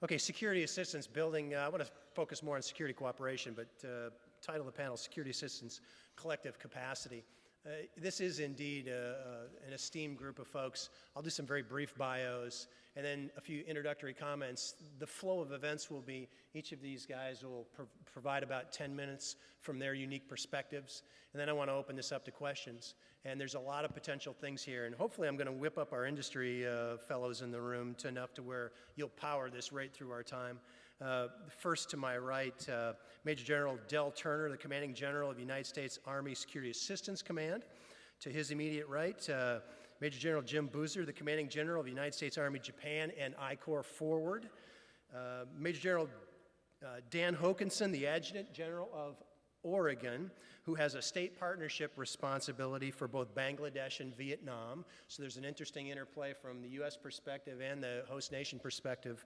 Okay, security assistance building. I want to focus more on security cooperation, but title of the panel, Security Assistance Collective Capacity. This is indeed an esteemed group of folks. I'll do some very brief bios and then a few introductory comments. The flow of events will be each of these guys will provide about 10 minutes from their unique perspectives, and then I want to open this up to questions. And there's a lot of potential things here, and hopefully I'm going to whip up our industry fellows in the room to enough to where you'll power this right through our time. First to my right, Major General Del Turner, the Commanding General of the United States Army Security Assistance Command. To his immediate right, Major General Jim Boozer, the Commanding General of the United States Army Japan and I Corps Forward. Major General Dan Hokanson, the Adjutant General of Oregon, who has a state partnership responsibility for both Bangladesh and Vietnam. So there's an interesting interplay from the U.S. perspective and the host nation perspective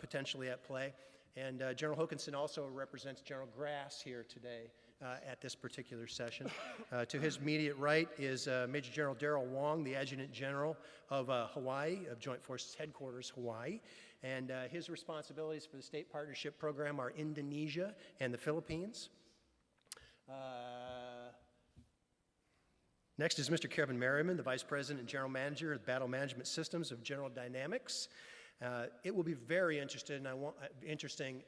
potentially at play. And General Hokanson also represents General Grass here today at this particular session. To his immediate right is Major General Darryll Wong, the Adjutant General of Hawaii, of Joint Forces Headquarters, Hawaii. And his responsibilities for the state partnership program are Indonesia and the Philippines. Next is Mr. Kevin Merrigan, the Vice President and General Manager of Battle Management Systems of General Dynamics. It will be very interesting,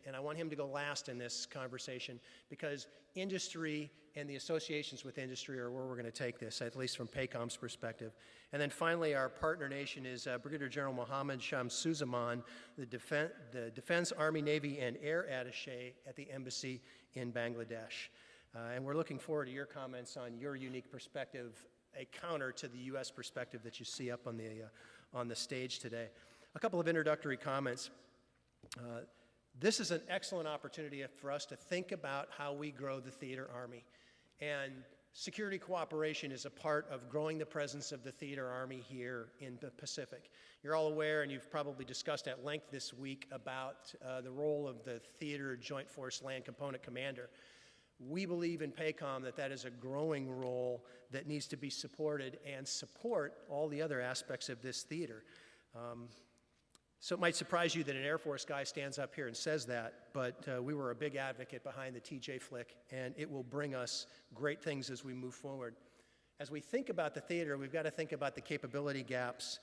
and I want him to go last in this conversation because industry and the associations with industry are where we're going to take this, at least from PACOM's perspective. And then finally, our partner nation is Brigadier General Mohammed Shamsuzzaman, the Defense, Army, Navy, and Air Attaché at the Embassy in Bangladesh. And we're looking forward to your comments on your unique perspective, a counter to the U.S. perspective that you see up on the stage today. A couple of introductory comments. This is an excellent opportunity for us to think about how we grow the theater army. And security cooperation is a part of growing the presence of the theater army here in the Pacific. You're all aware, and you've probably discussed at length this week, about the role of the Theater Joint Force Land Component Commander. We believe in PACOM that that is a growing role that needs to be supported and support all the other aspects of this theater. So it might surprise you that an Air Force guy stands up here and says that, but we were a big advocate behind the TJ flick, and it will bring us great things as we move forward. As we think about the theater, we've got to think about the capability gaps,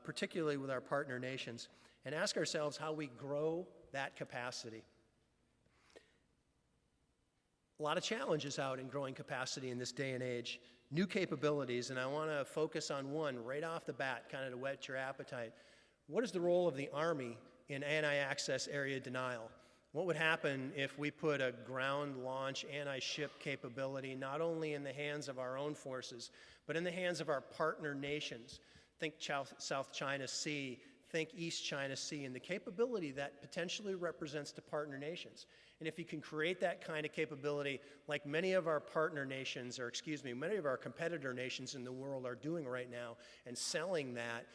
particularly with our partner nations, and ask ourselves how we grow that capacity. A lot of challenges out in growing capacity in this day and age. New capabilities, and I want to focus on one right off the bat, kind of to whet your appetite. What is the role of the Army in anti-access area denial? What would happen if we put a ground launch anti-ship capability not only in the hands of our own forces, but in the hands of our partner nations? Think South China Sea, think East China Sea, and the capability that potentially represents to partner nations. And if you can create that kind of capability like many of our partner nations, or excuse me, many of our competitor nations in the world are doing right now and selling that,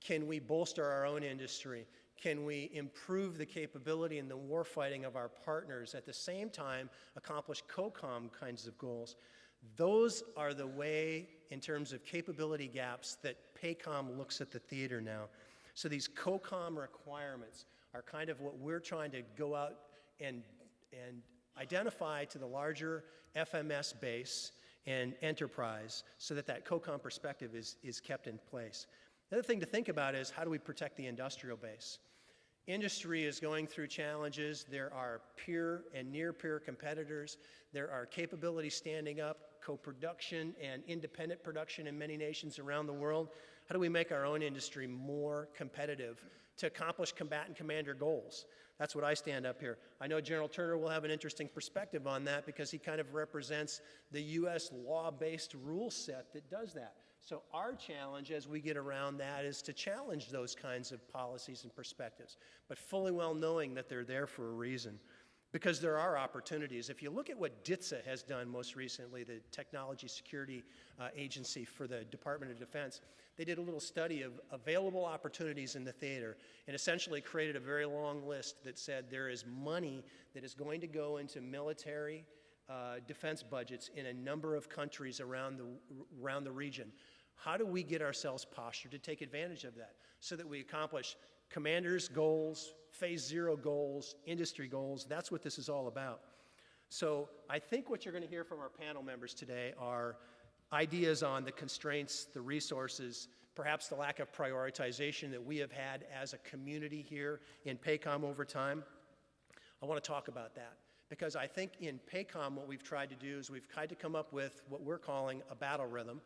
can we bolster our own industry? Can we improve the capability and the warfighting of our partners at the same time accomplish COCOM kinds of goals? Those are the way, in terms of capability gaps, that PACOM looks at the theater now. So these COCOM requirements are kind of what we're trying to go out and identify to the larger FMS base and enterprise so that that COCOM perspective is kept in place. The other thing to think about is how do we protect the industrial base? Industry is going through challenges. There are peer and near-peer competitors. There are capabilities standing up, co-production and independent production in many nations around the world. How do we make our own industry more competitive to accomplish combatant commander goals? That's what I stand up here. I know General Turner will have an interesting perspective on that because he kind of represents the U.S. law-based rule set that does that. So our challenge as we get around that is to challenge those kinds of policies and perspectives, but fully well knowing that they're there for a reason. Because there are opportunities. If you look at what DITSA has done most recently, the Technology Security Agency for the Department of Defense, they did a little study of available opportunities in the theater and essentially created a very long list that said there is money that is going to go into military defense budgets in a number of countries around the region. How do we get ourselves postured to take advantage of that so that we accomplish commanders' goals, phase 0 goals, industry goals? That's what this is all about. So I think what you're going to hear from our panel members today are ideas on the constraints, the resources, perhaps the lack of prioritization that we have had as a community here in PACOM over time. I want to talk about that because I think in PACOM what we've tried to do is we've tried to come up with what we're calling a battle rhythm.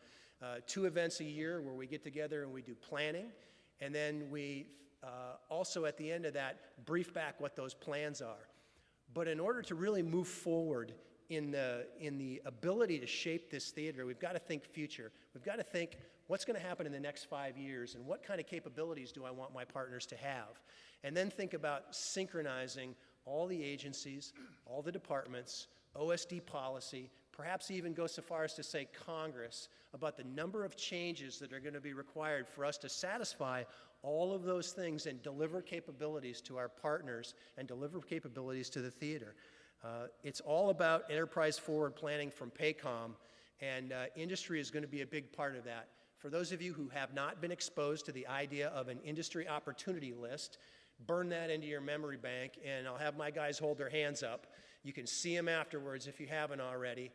2 events a year where we get together and we do planning, and then we also at the end of that brief back what those plans are. But in order to really move forward in the ability to shape this theater, we've got to think future. We've got to think what's going to happen in the next 5 years and what kind of capabilities do I want my partners to have? And then think about synchronizing all the agencies, all the departments, OSD policy, perhaps even go so far as to say Congress, about the number of changes that are going to be required for us to satisfy all of those things and deliver capabilities to our partners and deliver capabilities to the theater. It's all about enterprise forward planning from PACOM, and industry is going to be a big part of that. For those of you who have not been exposed to the idea of an industry opportunity list, burn that into your memory bank, and I'll have my guys hold their hands up. You can see them afterwards if you haven't already.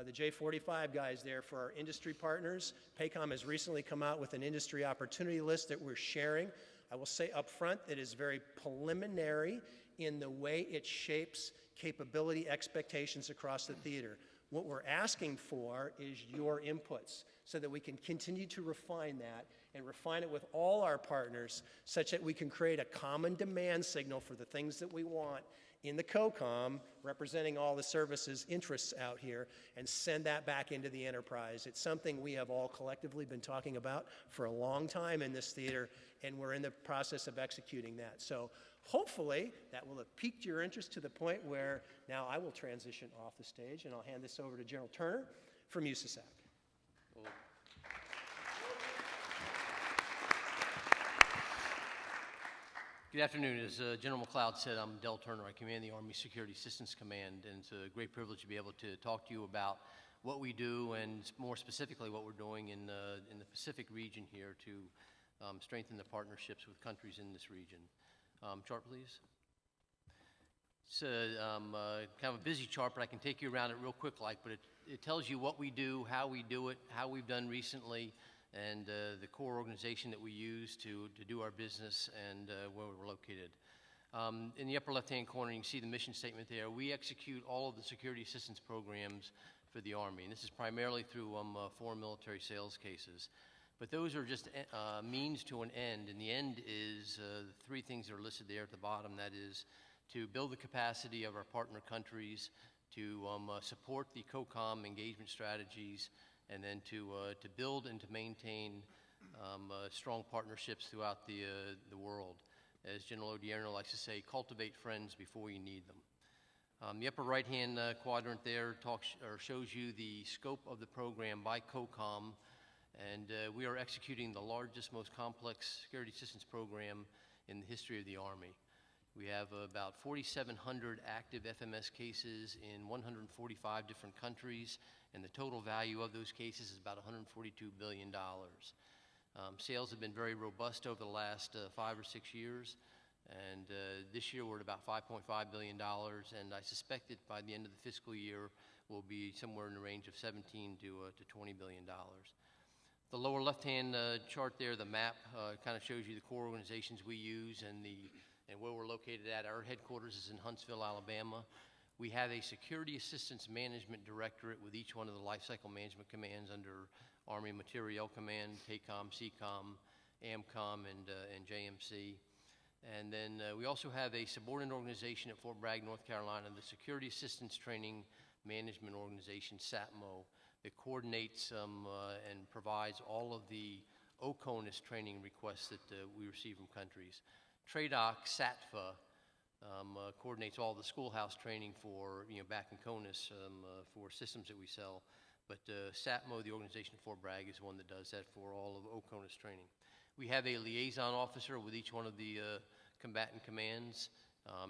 The J45 guys there for our industry partners. PACOM has recently come out with an industry opportunity list that we're sharing. I will say up front that it is very preliminary in the way it shapes capability expectations across the theater. What we're asking for is your inputs so that we can continue to refine that and refine it with all our partners such that we can create a common demand signal for the things that we want in the COCOM, representing all the services interests out here, and send that back into the enterprise. It's something we have all collectively been talking about for a long time in this theater, and we're in the process of executing that. So hopefully that will have piqued your interest to the point where now I will transition off the stage, and I'll hand this over to General Turner from USASAC. Good afternoon. As General McLeod said, I'm Darryll Turner. I command the Army Security Assistance Command, and it's a great privilege to be able to talk to you about what we do and more specifically what we're doing in the Pacific region here to strengthen the partnerships with countries in this region. Chart, please. It's kind of a busy chart, but I can take you around it real quick, but it tells you what we do, how we do it, how we've done recently, and the core organization that we use to do our business and where we're located. In the upper left-hand corner, you can see the mission statement there. We execute all of the security assistance programs for the Army, and this is primarily through foreign military sales cases. But those are just means to an end, and the end is the 3 things that are listed there at the bottom. That is to build the capacity of our partner countries, to support the COCOM engagement strategies, and then to build and to maintain strong partnerships throughout the world. As General Odierno likes to say, cultivate friends before you need them. The upper right-hand quadrant there shows you the scope of the program by COCOM, and we are executing the largest, most complex security assistance program in the history of the Army. We have about 4,700 active FMS cases in 145 different countries, and the total value of those cases is about $142 billion. Sales have been very robust over the last 5 or 6 years, and this year we're at about $5.5 billion, and I suspect that by the end of the fiscal year we'll be somewhere in the range of $17 to $20 billion. The lower left-hand chart there, the map, kind of shows you the core organizations we use and where we're located at. Our headquarters is in Huntsville, Alabama. We have a Security Assistance Management Directorate with each one of the Lifecycle Management Commands under Army Materiel Command, PACOM, CCOM, AMCOM, and JMC. And then we also have a subordinate organization at Fort Bragg, North Carolina, the Security Assistance Training Management Organization, SATMO, that coordinates and provides all of the OCONUS training requests that we receive from countries. TRADOC, SATFA, coordinates all the schoolhouse training for, back in CONUS for systems that we sell. But SATMO, the organization at Fort Bragg, is one that does that for all of OCONUS training. We have a liaison officer with each one of the combatant commands.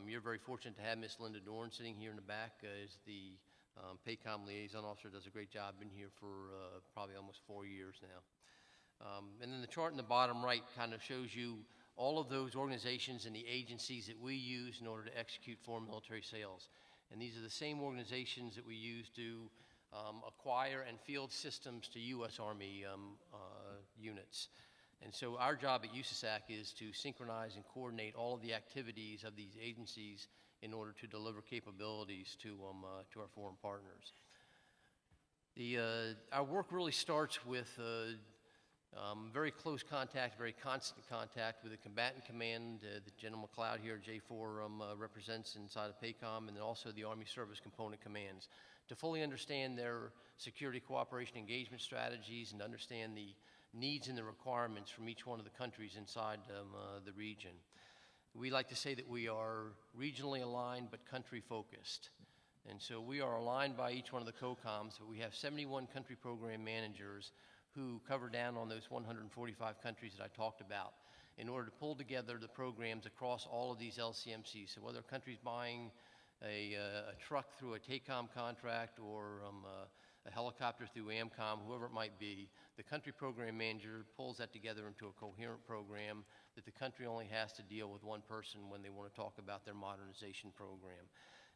You're very fortunate to have Miss Linda Dorn sitting here in the back as the PACOM liaison officer. Does a great job. Been here for probably almost 4 years now. And then the chart in the bottom right kind of shows you all of those organizations and the agencies that we use in order to execute foreign military sales. And these are the same organizations that we use to acquire and field systems to U.S. Army units. And so our job at USASAC is to synchronize and coordinate all of the activities of these agencies in order to deliver capabilities to our foreign partners. Our work really starts with very close contact, very constant contact with the combatant command that General McLeod here at J4 represents inside of PACOM, and then also the Army Service Component Commands, to fully understand their security cooperation engagement strategies and understand the needs and the requirements from each one of the countries inside the region. We like to say that we are regionally aligned but country focused. And so we are aligned by each one of the COCOMs, but we have 71 country program managers who cover down on those 145 countries that I talked about in order to pull together the programs across all of these LCMCs. So whether a country's buying a truck through a TACOM contract or a helicopter through AMCOM, whoever it might be, the country program manager pulls that together into a coherent program that the country only has to deal with one person when they want to talk about their modernization program.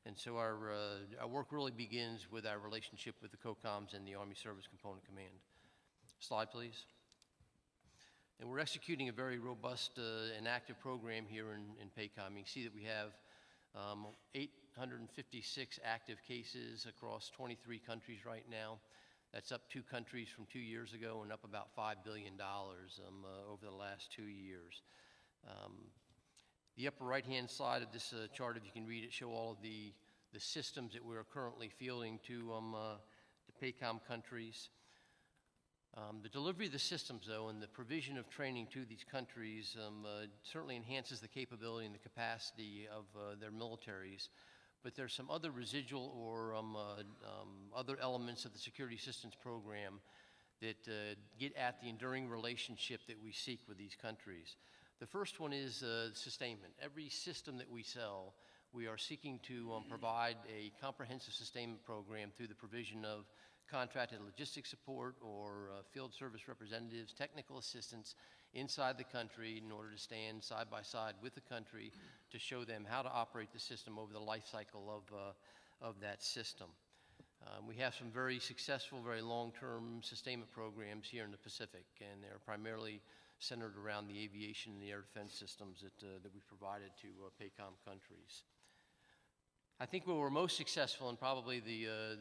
And so our work really begins with our relationship with the COCOMs and the Army Service Component Command. Slide, please. And we're executing a very robust and active program here in PACOM. You can see that we have 856 active cases across 23 countries right now. That's up 2 countries from 2 years ago and up about $5 billion over the last 2 years. The upper right-hand side of this chart, if you can read it, show all of the systems that we're currently fielding to PACOM countries. The delivery of the systems, though, and the provision of training to these countries certainly enhances the capability and the capacity of their militaries. But there's some other residual or other elements of the security assistance program that get at the enduring relationship that we seek with these countries. The first one is sustainment. Every system that we sell, we are seeking to provide a comprehensive sustainment program through the provision of contracted logistics support or field service representatives, technical assistance inside the country in order to stand side by side with the country to show them how to operate the system over the life cycle of that system. We have some very successful, very long-term sustainment programs here in the Pacific, and they're primarily centered around the aviation and the air defense systems that we've provided to PACOM countries. I think where we're most successful and probably the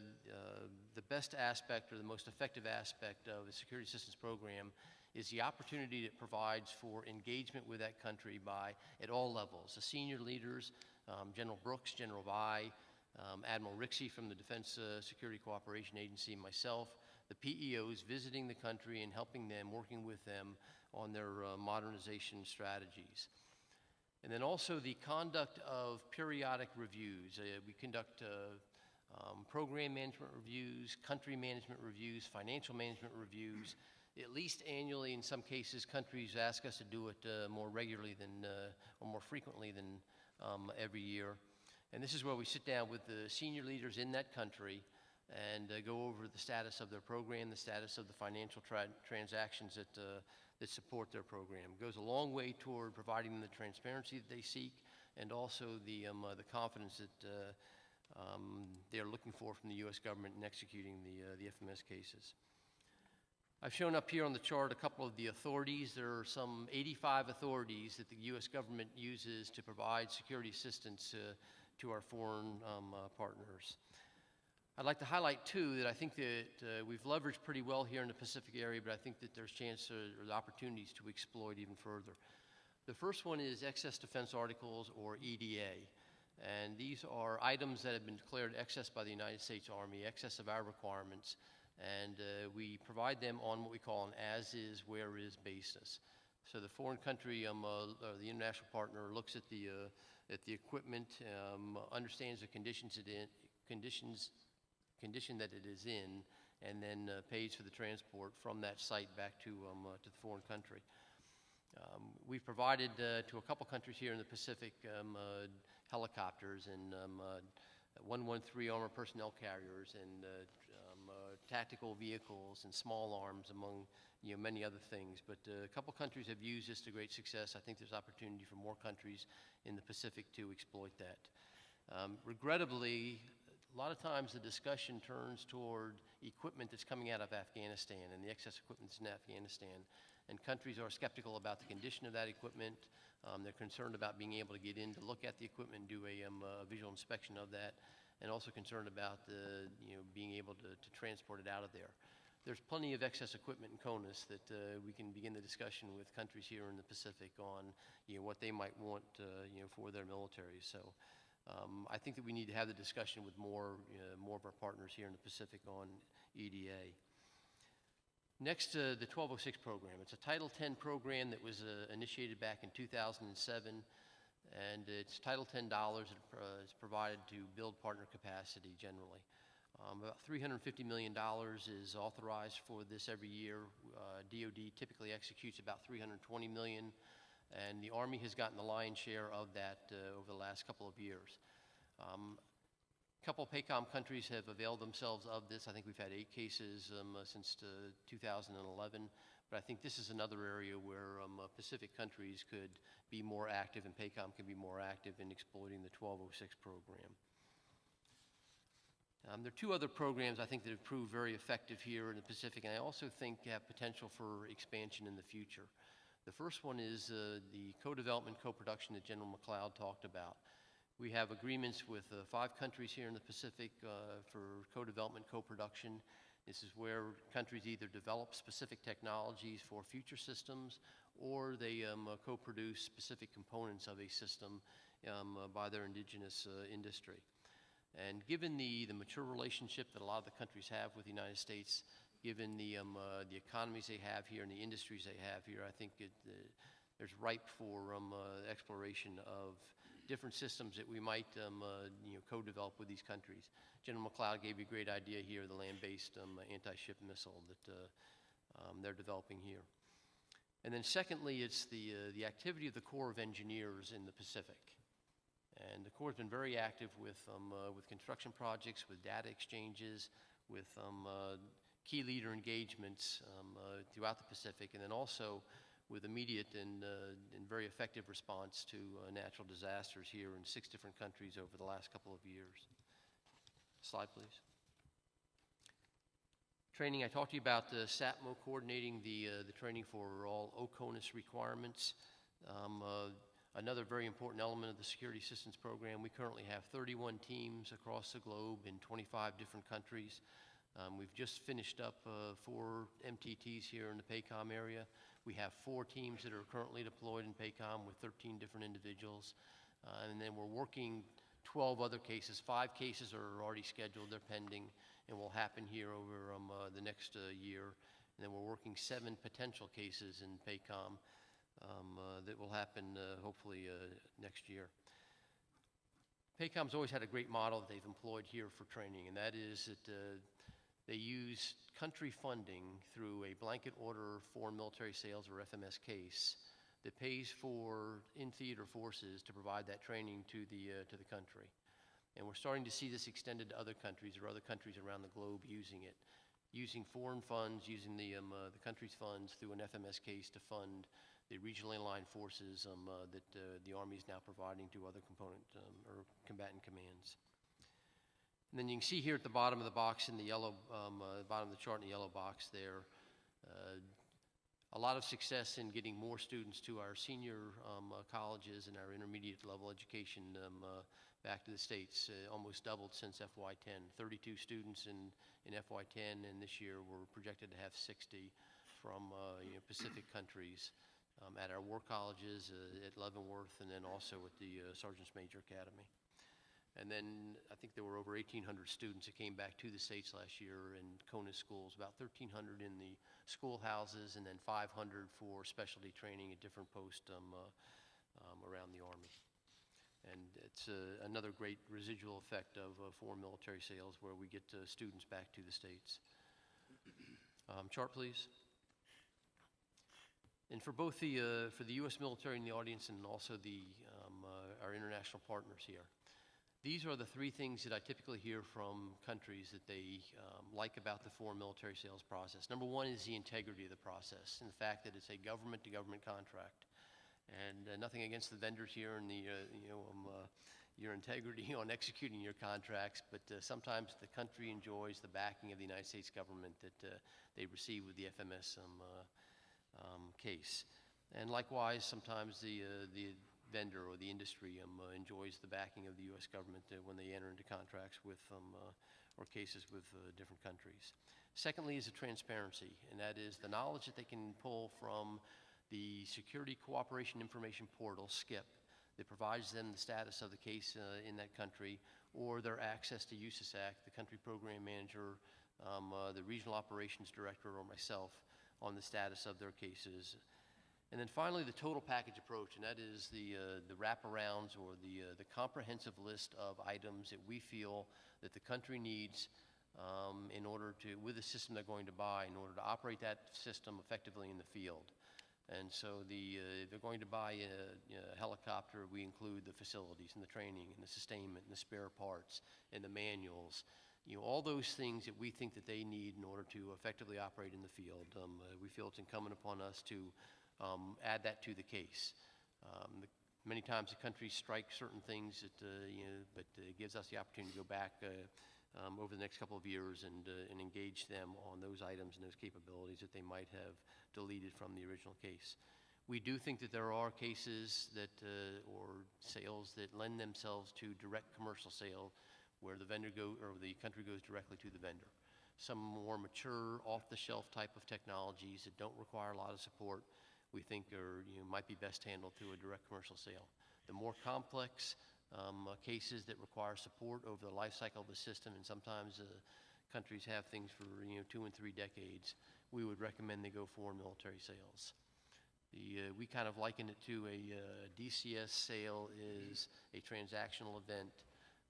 best aspect or the most effective aspect of the security assistance program is the opportunity it provides for engagement with that country at all levels. The senior leaders, General Brooks, General Vi, Admiral Rixey from the Defense Security Cooperation Agency, myself, the PEOs visiting the country and helping them, working with them on their modernization strategies. And then also the conduct of periodic reviews. We conduct program management reviews, country management reviews, financial management reviews. At least annually, in some cases, countries ask us to do it more regularly than, or more frequently than every year. And this is where we sit down with the senior leaders in that country and go over the status of their program, the status of the financial transactions that support their program. It goes a long way toward providing them the transparency that they seek and also the confidence that they're looking for from the U.S. government in executing the FMS cases. I've shown up here on the chart a couple of the authorities. There are some 85 authorities that the U.S. government uses to provide security assistance to our foreign partners. I'd like to highlight 2 that I think that we've leveraged pretty well here in the Pacific area, but I think that there's chance or opportunities to exploit even further. The first one is excess defense articles, or EDA. And these are items that have been declared excess by the United States Army, excess of our requirements. And we provide them on what we call an as-is, where-is basis. So the foreign country, or the international partner, looks at the equipment, understands the condition that it is in, and then pays for the transport from that site back to the foreign country. We've provided to a couple countries here in the Pacific helicopters and 113 armored personnel carriers and tactical vehicles and small arms, among many other things. But a couple countries have used this to great success. I think there's opportunity for more countries in the Pacific to exploit that. Regrettably, a lot of times the discussion turns toward equipment that's coming out of Afghanistan and the excess equipment that's in Afghanistan. And countries are skeptical about the condition of that equipment. They're concerned about being able to get in to look at the equipment and do a visual inspection of that, and also concerned about being able to transport it out of there. There's plenty of excess equipment in CONUS that we can begin the discussion with countries here in the Pacific on what they might want for their military. So I think that we need to have the discussion with more of our partners here in the Pacific on EDA. Next, the 1206 program. It's a Title X program that was initiated back in 2007, and it's Title $10 is provided to build partner capacity generally. About $350 million is authorized for this every year. DoD typically executes about $320 million, and the Army has gotten the lion's share of that over the last couple of years. A couple of PACOM countries have availed themselves of this. I think we've had 8 cases since 2011, but I think this is another area where Pacific countries could be more active, and PACOM can be more active in exploiting the 1206 program. There are 2 other programs I think that have proved very effective here in the Pacific, and I also think have potential for expansion in the future. The first one is the co-development, co-production that General McLeod talked about. We have agreements with 5 countries here in the Pacific for co-development, co-production. This is where countries either develop specific technologies for future systems, or they co-produce specific components of a system by their indigenous industry. And given the mature relationship that a lot of the countries have with the United States, given the economies they have here and the industries they have here, I think there's ripe for exploration of different systems that we might co-develop with these countries. General McLeod gave you a great idea here, the land-based anti-ship missile that they're developing here. And then secondly, it's the activity of the Corps of Engineers in the Pacific. And the Corps has been very active with construction projects, with data exchanges, with key leader engagements throughout the Pacific, and then also with immediate and very effective response to natural disasters here in 6 different countries over the last couple of years. Slide, please. Training, I talked to you about SATMO coordinating the training for all OCONUS requirements. Another very important element of the Security Assistance Program, we currently have 31 teams across the globe in 25 different countries. We've just finished up 4 MTTs here in the PACOM area. We have 4 teams that are currently deployed in PACOM with 13 different individuals. And then we're working 12 other cases. 5 cases are already scheduled, they're pending, and will happen here over the next year. And then we're working 7 potential cases in PACOM that will happen hopefully next year. PACOM's always had a great model that they've employed here for training, and that is that they use country funding through a blanket order foreign military sales, or FMS case, that pays for in-theater forces to provide that training to the country. And we're starting to see this extended to other countries, or other countries around the globe using it, using foreign funds, using the country's funds through an FMS case to fund the regionally aligned forces that the Army is now providing to other component or combatant commands. And then you can see here at the bottom of the box in the yellow, bottom of the chart in the yellow box there, a lot of success in getting more students to our senior colleges and our intermediate level education back to the States. Almost doubled since FY10. 32 students in FY10, and this year we're projected to have 60 from Pacific countries at our war colleges at Leavenworth, and then also at the Sergeant's Major Academy. And then I think there were over 1,800 students that came back to the States last year in CONUS schools, about 1,300 in the schoolhouses, and then 500 for specialty training at different posts around the Army. And it's another great residual effect of foreign military sales, where we get students back to the States. Chart, please. And for both the U.S. military in the audience, and also our international partners here, These are the three things that I typically hear from countries that they like about the foreign military sales process. Number one is the integrity of the process and the fact that it's a government-to-government contract. And nothing against the vendors here and your integrity on executing your contracts, but sometimes the country enjoys the backing of the United States government that they receive with the FMS case. And likewise, sometimes the vendor or the industry enjoys the backing of the U.S. government when they enter into contracts with or cases with different countries. Secondly is the transparency, and that is the knowledge that they can pull from the Security Cooperation Information Portal, SCIP, that provides them the status of the case in that country, or their access to USASAC, the country program manager, the regional operations director, or myself on the status of their cases. And then finally, the total package approach, and that is the wraparounds or the comprehensive list of items that we feel that the country needs in order to, with the system they're going to buy, in order to operate that system effectively in the field. And so if they're going to buy a helicopter, we include the facilities and the training and the sustainment and the spare parts and the manuals. All those things that we think that they need in order to effectively operate in the field. We feel it's incumbent upon us to add that to the case. Many times the countries strike certain things that, but it gives us the opportunity to go back over the next couple of years and engage them on those items and those capabilities that they might have deleted from the original case. We do think that there are cases that, or sales that lend themselves to direct commercial sale where the vendor or the country goes directly to the vendor. Some more mature, off-the-shelf type of technologies that don't require a lot of support, we think might be best handled through a direct commercial sale. The more complex cases that require support over the life cycle of the system, and sometimes countries have things for 2 and 3 decades, we would recommend they go foreign military sales. We kind of liken it to a DCS sale is a transactional event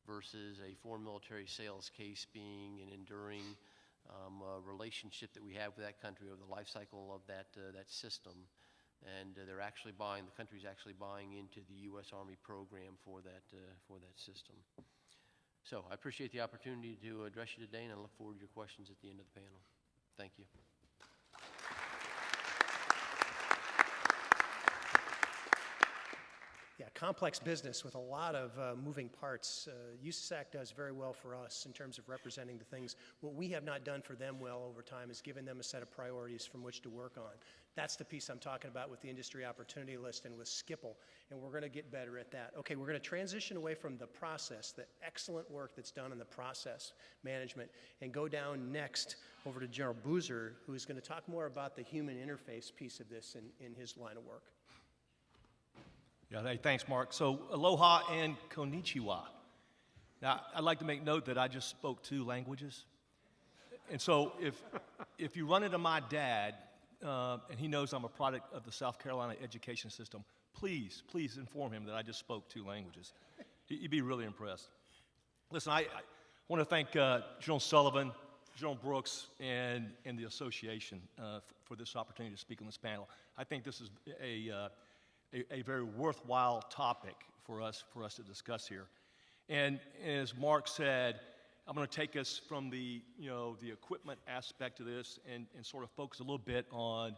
versus a foreign military sales case being an enduring relationship that we have with that country over the life cycle of that system. And they're actually buying, the country's actually buying into the U.S. Army program for that system. So I appreciate the opportunity to address you today, and I look forward to your questions at the end of the panel. Thank you. Yeah, complex business with a lot of moving parts. USASAC does very well for us in terms of representing the things. What we have not done for them well over time is given them a set of priorities from which to work on. That's the piece I'm talking about with the industry opportunity list and with Skipple, and we're going to get better at that. Okay, we're going to transition away from the process, the excellent work that's done in the process management, and go down next over to General Boozer, who is going to talk more about the human interface piece of this in his line of work. Yeah, hey, thanks, Mark. So, aloha and konnichiwa. Now, I'd like to make note that I just spoke 2 languages. And so, if you run into my dad, and he knows I'm a product of the South Carolina education system, please inform him that I just spoke 2 languages. He'd be really impressed. Listen, I want to thank General Sullivan, General Brooks, and the association for this opportunity to speak on this panel. I think this is a very worthwhile topic for us to discuss here. And as Mark said, I'm going to take us from the equipment aspect of this and sort of focus a little bit on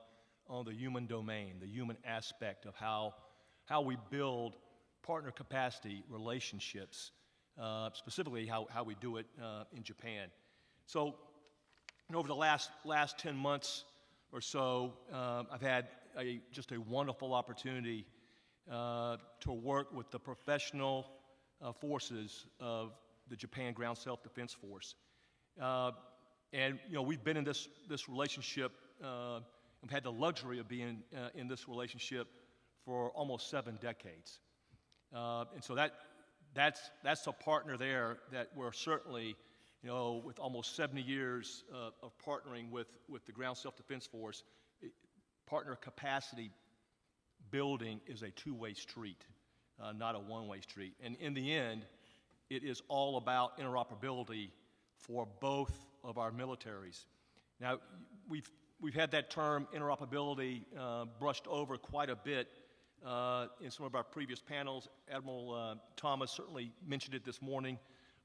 the human domain, the human aspect of how we build partner capacity relationships, specifically how we do it in Japan. So over the last 10 months or so, I've had just a wonderful opportunity to work with the professional forces of the Japan Ground Self-Defense Force. And we've been in this relationship, we've had the luxury of being in this relationship for almost 7 decades. And so that's a partner there that we're certainly, with almost 70 years of partnering with the Ground Self-Defense Force, partner capacity building is a 2-way street, not a 1-way street. And in the end, it is all about interoperability for both of our militaries. Now, we've had that term interoperability brushed over quite a bit in some of our previous panels. Admiral Thomas certainly mentioned it this morning.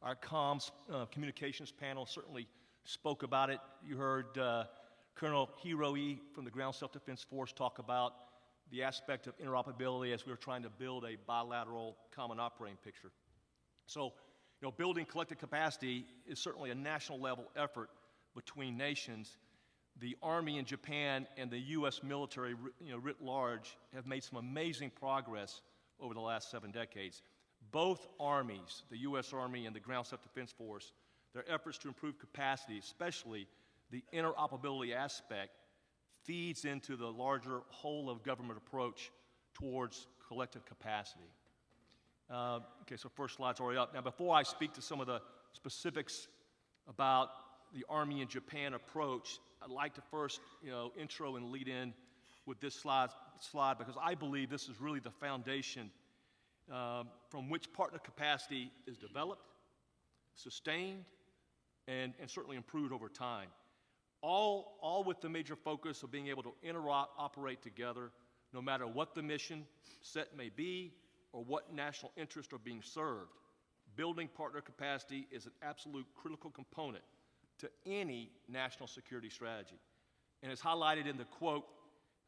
Our comms communications panel certainly spoke about it. You heard Colonel Hiroi from the Ground Self-Defense Force talk about the aspect of interoperability as we were trying to build a bilateral common operating picture. So, building collective capacity is certainly a national level effort between nations. The Army in Japan and the U.S. military, writ large, have made some amazing progress over the last 7 decades. Both armies, the U.S. Army and the Ground Self-Defense Force, their efforts to improve capacity, especially the interoperability aspect, feeds into the larger whole of government approach towards collective capacity. Okay, so first slide's already up. Now, before I speak to some of the specifics about the Army in Japan approach, I'd like to first, intro and lead in with this slide because I believe this is really the foundation from which partner capacity is developed, sustained, and certainly improved over time. All with the major focus of being able to interoperate together, no matter what the mission set may be or what national interests are being served. Building partner capacity is an absolute critical component to any national security strategy. And as highlighted in the quote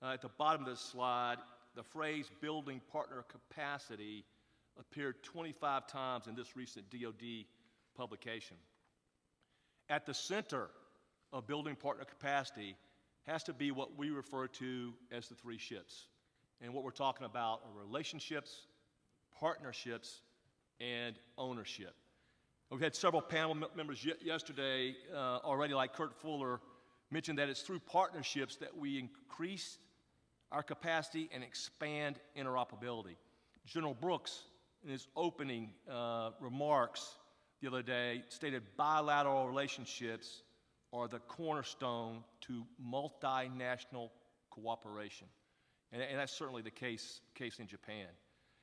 at the bottom of this slide, the phrase building partner capacity appeared 25 times in this recent DoD publication. At the center of building partner capacity has to be what we refer to as the 3 ships. And what we're talking about are relationships, partnerships, and ownership. We've had several panel members yesterday already, like Kurt Fuller, mentioned that it's through partnerships that we increase our capacity and expand interoperability. General Brooks, in his opening remarks the other day, stated bilateral relationships are the cornerstone to multinational cooperation. And that's certainly the case in Japan.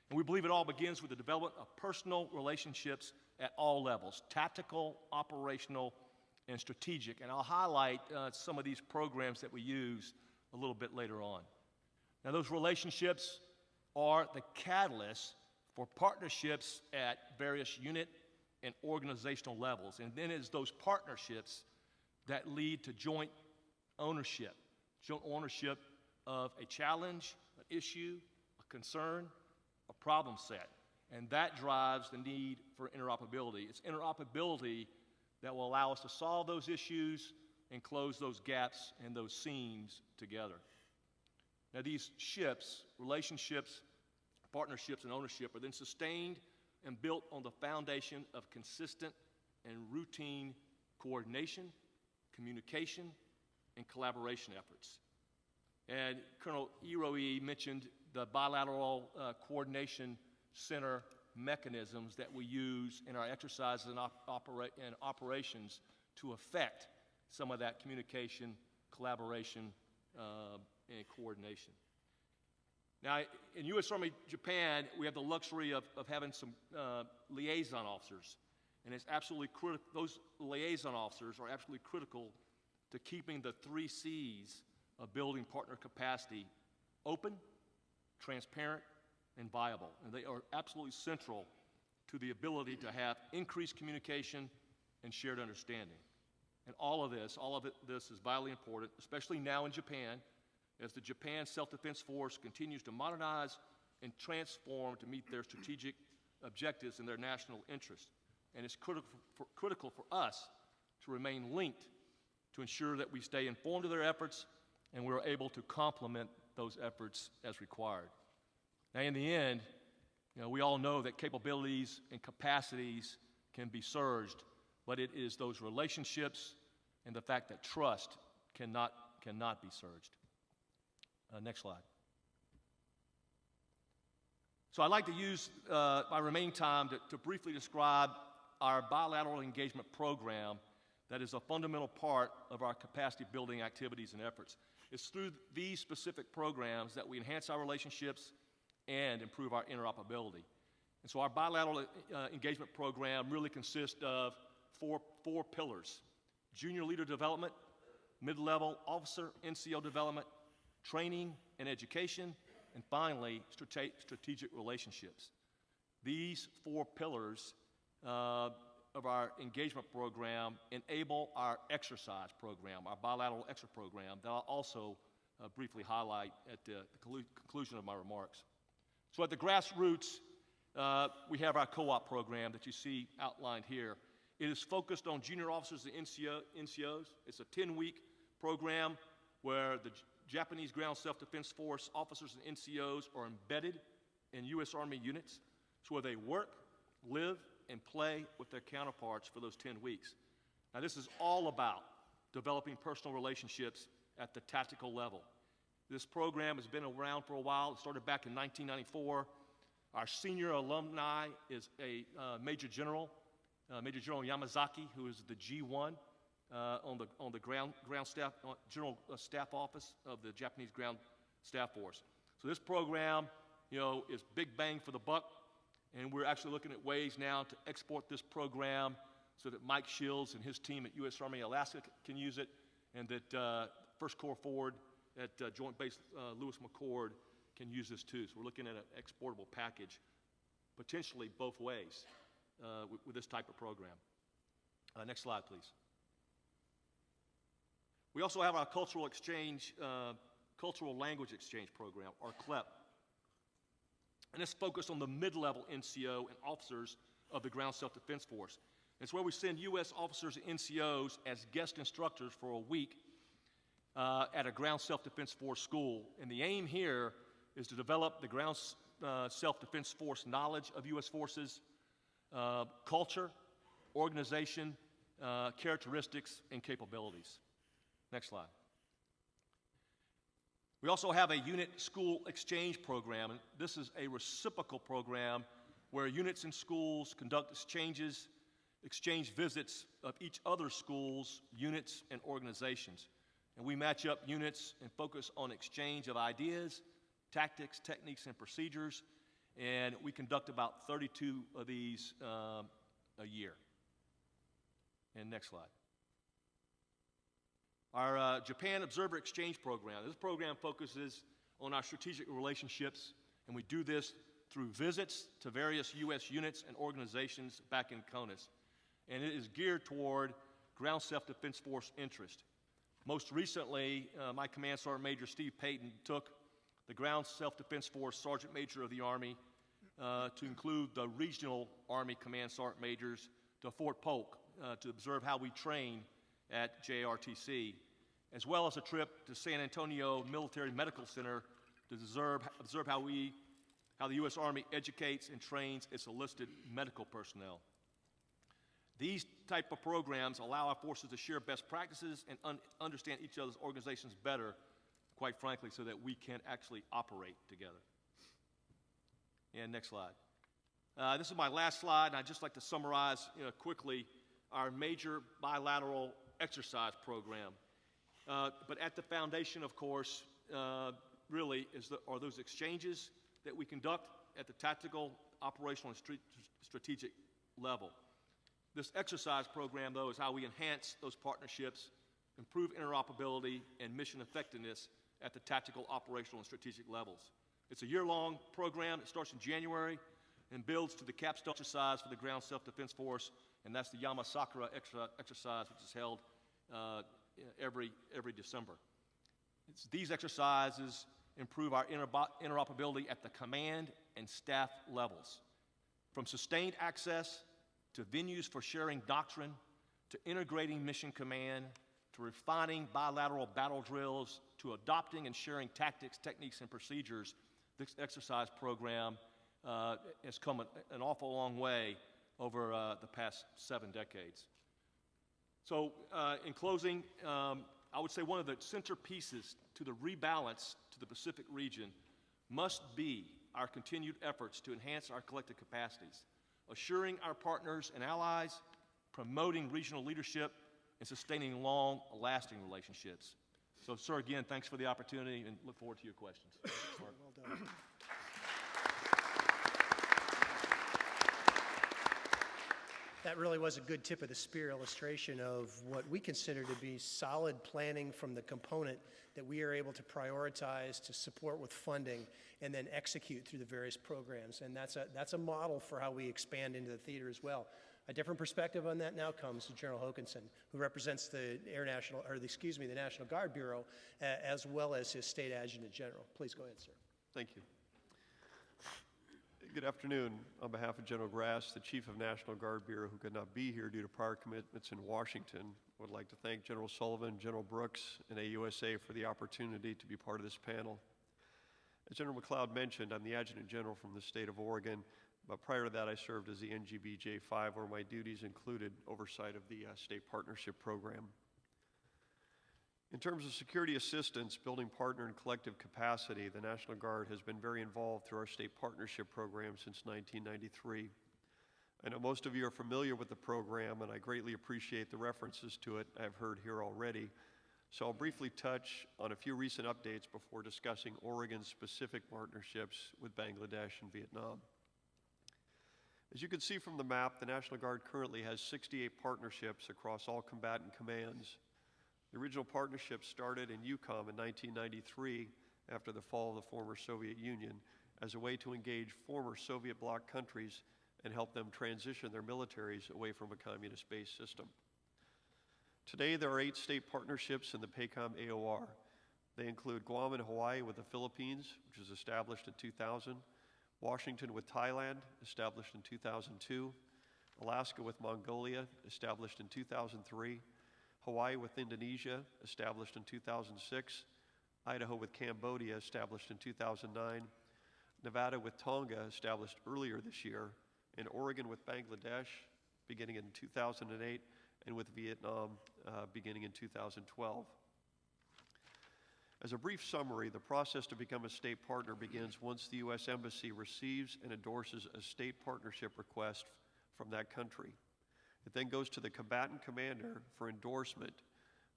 And we believe it all begins with the development of personal relationships at all levels, tactical, operational, and strategic. And I'll highlight some of these programs that we use a little bit later on. Now, those relationships are the catalyst for partnerships at various unit and organizational levels. And then it's those partnerships that lead to joint ownership of a challenge, an issue, a concern, a problem set. And that drives the need for interoperability. It's interoperability that will allow us to solve those issues and close those gaps and those seams together. Now, these ships, relationships, partnerships, and ownership are then sustained and built on the foundation of consistent and routine coordination, communication, and collaboration efforts. And Colonel Hiroi mentioned the bilateral coordination center mechanisms that we use in our exercises and operations to affect some of that communication, collaboration, and coordination. Now, in U.S. Army Japan, we have the luxury of having some liaison officers, and it's absolutely critical. Those liaison officers are absolutely critical to keeping the 3 C's of building partner capacity open, transparent, and viable. And they are absolutely central to the ability to have increased communication and shared understanding. And all of this is vitally important, especially now in Japan, as the Japan Self-Defense Force continues to modernize and transform to meet their strategic objectives and their national interests. And it's critical for us to remain linked to ensure that we stay informed of their efforts and we're able to complement those efforts as required. Now, in the end, we all know that capabilities and capacities can be surged, but it is those relationships and the fact that trust cannot be surged. Next slide. So I'd like to use my remaining time to briefly describe our bilateral engagement program that is a fundamental part of our capacity building activities and efforts. It's through these specific programs that we enhance our relationships and improve our interoperability. And so our bilateral engagement program really consists of four pillars: junior leader development, mid-level officer NCO development, training and education, And finally, strategic relationships. These 4 pillars of our engagement program enable our exercise program, our bilateral extra program, that I'll also briefly highlight at the conclusion of my remarks. So at the grassroots, we have our co-op program that you see outlined here. It is focused on junior officers and NCOs. It's a 10-week program where the Japanese Ground Self-Defense Force officers and NCOs are embedded in U.S. Army units. It's where they work, live, and play with their counterparts for those 10 weeks. Now, this is all about developing personal relationships at the tactical level. This program has been around for a while. It started back in 1994. Our senior alumni is a Major General Yamazaki, who is the G1 on the ground staff, General Staff Office of the Japanese Ground Staff Force. So this program, is big bang for the buck, and we're actually looking at ways now to export this program so that Mike Shields and his team at U.S. Army Alaska can use it, and that First Corps Forward at Joint Base Lewis McChord can use this too. So we're looking at an exportable package, potentially both ways, with this type of program. Next slide, please. We also have our cultural language exchange program, or CLEP. And it's focused on the mid-level NCO and officers of the Ground Self-Defense Force. It's where we send U.S. officers and NCOs as guest instructors for a week at a Ground Self-Defense Force school. And the aim here is to develop the Ground Self-Defense Force knowledge of U.S. forces, culture, organization, characteristics, and capabilities. Next slide. We also have a unit school exchange program. And this is a reciprocal program where units and schools conduct exchange visits of each other's schools, units, and organizations. And we match up units and focus on exchange of ideas, tactics, techniques, and procedures. And we conduct about 32 of these a year. And next slide. Our Japan Observer Exchange Program. This program focuses on our strategic relationships, and we do this through visits to various U.S. units and organizations back in CONUS. And it is geared toward Ground Self-Defense Force interest. Most recently, my Command Sergeant Major Steve Payton took the Ground Self-Defense Force Sergeant Major of the Army to include the regional Army Command Sergeant Majors to Fort Polk to observe how we train at JRTC, as well as a trip to San Antonio Military Medical Center to observe how the U.S. Army educates and trains its enlisted medical personnel. These type of programs allow our forces to share best practices and understand each other's organizations better, quite frankly, so that we can actually operate together. And next slide. This is my last slide, and I'd just like to summarize quickly our major bilateral exercise program. But at the foundation, of course, really are those exchanges that we conduct at the tactical, operational, and strategic level. This exercise program, though, is how we enhance those partnerships, improve interoperability, and mission effectiveness at the tactical, operational, and strategic levels. It's a year-long program that starts in January and builds to the capstone exercise for the Ground Self-Defense Force, and that's the Yamasakura exercise, which is held every December. These exercises improve our interoperability at the command and staff levels, from sustained access to venues for sharing doctrine, to integrating mission command, to refining bilateral battle drills, to adopting and sharing tactics, techniques, and procedures. This exercise program has come an awful long way over the past 7 decades. So in closing, I would say one of the centerpieces to the rebalance to the Pacific region must be our continued efforts to enhance our collective capacities, assuring our partners and allies, promoting regional leadership, and sustaining long-lasting relationships. So, sir, again, thanks for the opportunity, and look forward to your questions. Well done. that really was a good tip of the spear illustration of what we consider to be solid planning from the component that we are able to prioritize, to support with funding, and then execute through the various programs. And that's a model for how we expand into the theater as well. A different perspective on that now comes to General Hokanson, who represents the the National Guard Bureau, as well as his State Adjutant General. Please go ahead, sir. Thank you. Good afternoon. On behalf of General Grass, the Chief of National Guard Bureau, who could not be here due to prior commitments in Washington, I would like to thank General Sullivan, General Brooks, and AUSA for the opportunity to be part of this panel. As General McLeod mentioned, I'm the Adjutant General from the state of Oregon, but prior to that I served as the NGB J5, where my duties included oversight of the State Partnership Program. In terms of security assistance, building partner and collective capacity, the National Guard has been very involved through our State Partnership Program since 1993. I know most of you are familiar with the program, and I greatly appreciate the references to it I've heard here already. So I'll briefly touch on a few recent updates before discussing Oregon's specific partnerships with Bangladesh and Vietnam. As you can see from the map, the National Guard currently has 68 partnerships across all combatant commands. The original partnership started in EUCOM in 1993 after the fall of the former Soviet Union as a way to engage former Soviet bloc countries and help them transition their militaries away from a communist-based system. Today, there are 8 state partnerships in the PACOM AOR. They include Guam and Hawaii with the Philippines, which was established in 2000, Washington with Thailand, established in 2002, Alaska with Mongolia, established in 2003, Hawaii with Indonesia, established in 2006, Idaho with Cambodia, established in 2009, Nevada with Tonga, established earlier this year, and Oregon with Bangladesh, beginning in 2008, and with Vietnam, beginning in 2012. As a brief summary, the process to become a state partner begins once the U.S. Embassy receives and endorses a state partnership request from that country. It then goes to the combatant commander for endorsement,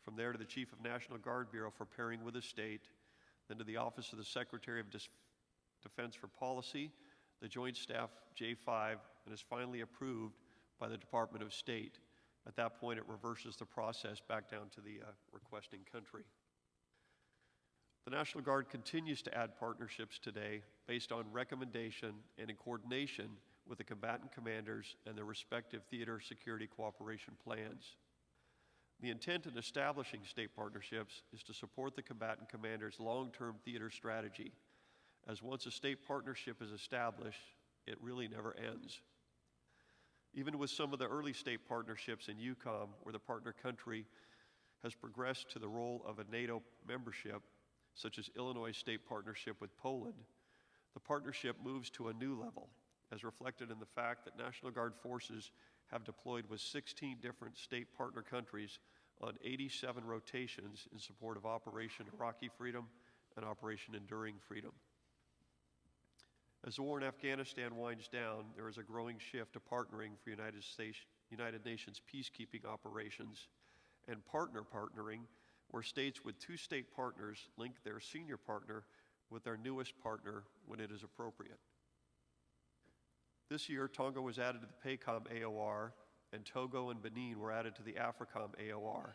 from there to the Chief of National Guard Bureau for pairing with a state, then to the Office of the Secretary of Defense for Policy, the Joint Staff J5, and is finally approved by the Department of State. At that point, it reverses the process back down to the requesting country. The National Guard continues to add partnerships today based on recommendation and in coordination with the combatant commanders and their respective theater security cooperation plans. The intent in establishing state partnerships is to support the combatant commander's long-term theater strategy, as once a state partnership is established, it really never ends. Even with some of the early state partnerships in EUCOM, where the partner country has progressed to the role of a NATO membership, such as Illinois' state partnership with Poland, the partnership moves to a new level, as reflected in the fact that National Guard forces have deployed with 16 different state partner countries on 87 rotations in support of Operation Iraqi Freedom and Operation Enduring Freedom. As the war in Afghanistan winds down, there is a growing shift to partnering for United Nations peacekeeping operations and partnering, where states with 2 state partners link their senior partner with their newest partner when it is appropriate. This year, Tonga was added to the PACOM AOR, and Togo and Benin were added to the AFRICOM AOR.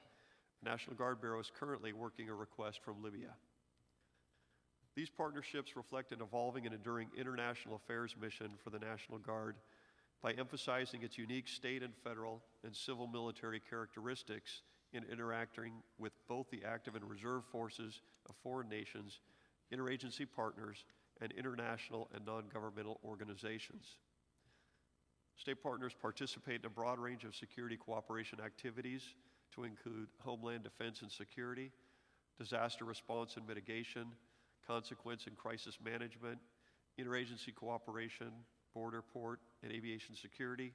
The National Guard Bureau is currently working a request from Libya. These partnerships reflect an evolving and enduring international affairs mission for the National Guard by emphasizing its unique state and federal and civil military characteristics in interacting with both the active and reserve forces of foreign nations, interagency partners, and international and non-governmental organizations. State partners participate in a broad range of security cooperation activities to include homeland defense and security, disaster response and mitigation, consequence and crisis management, interagency cooperation, border, port, and aviation security,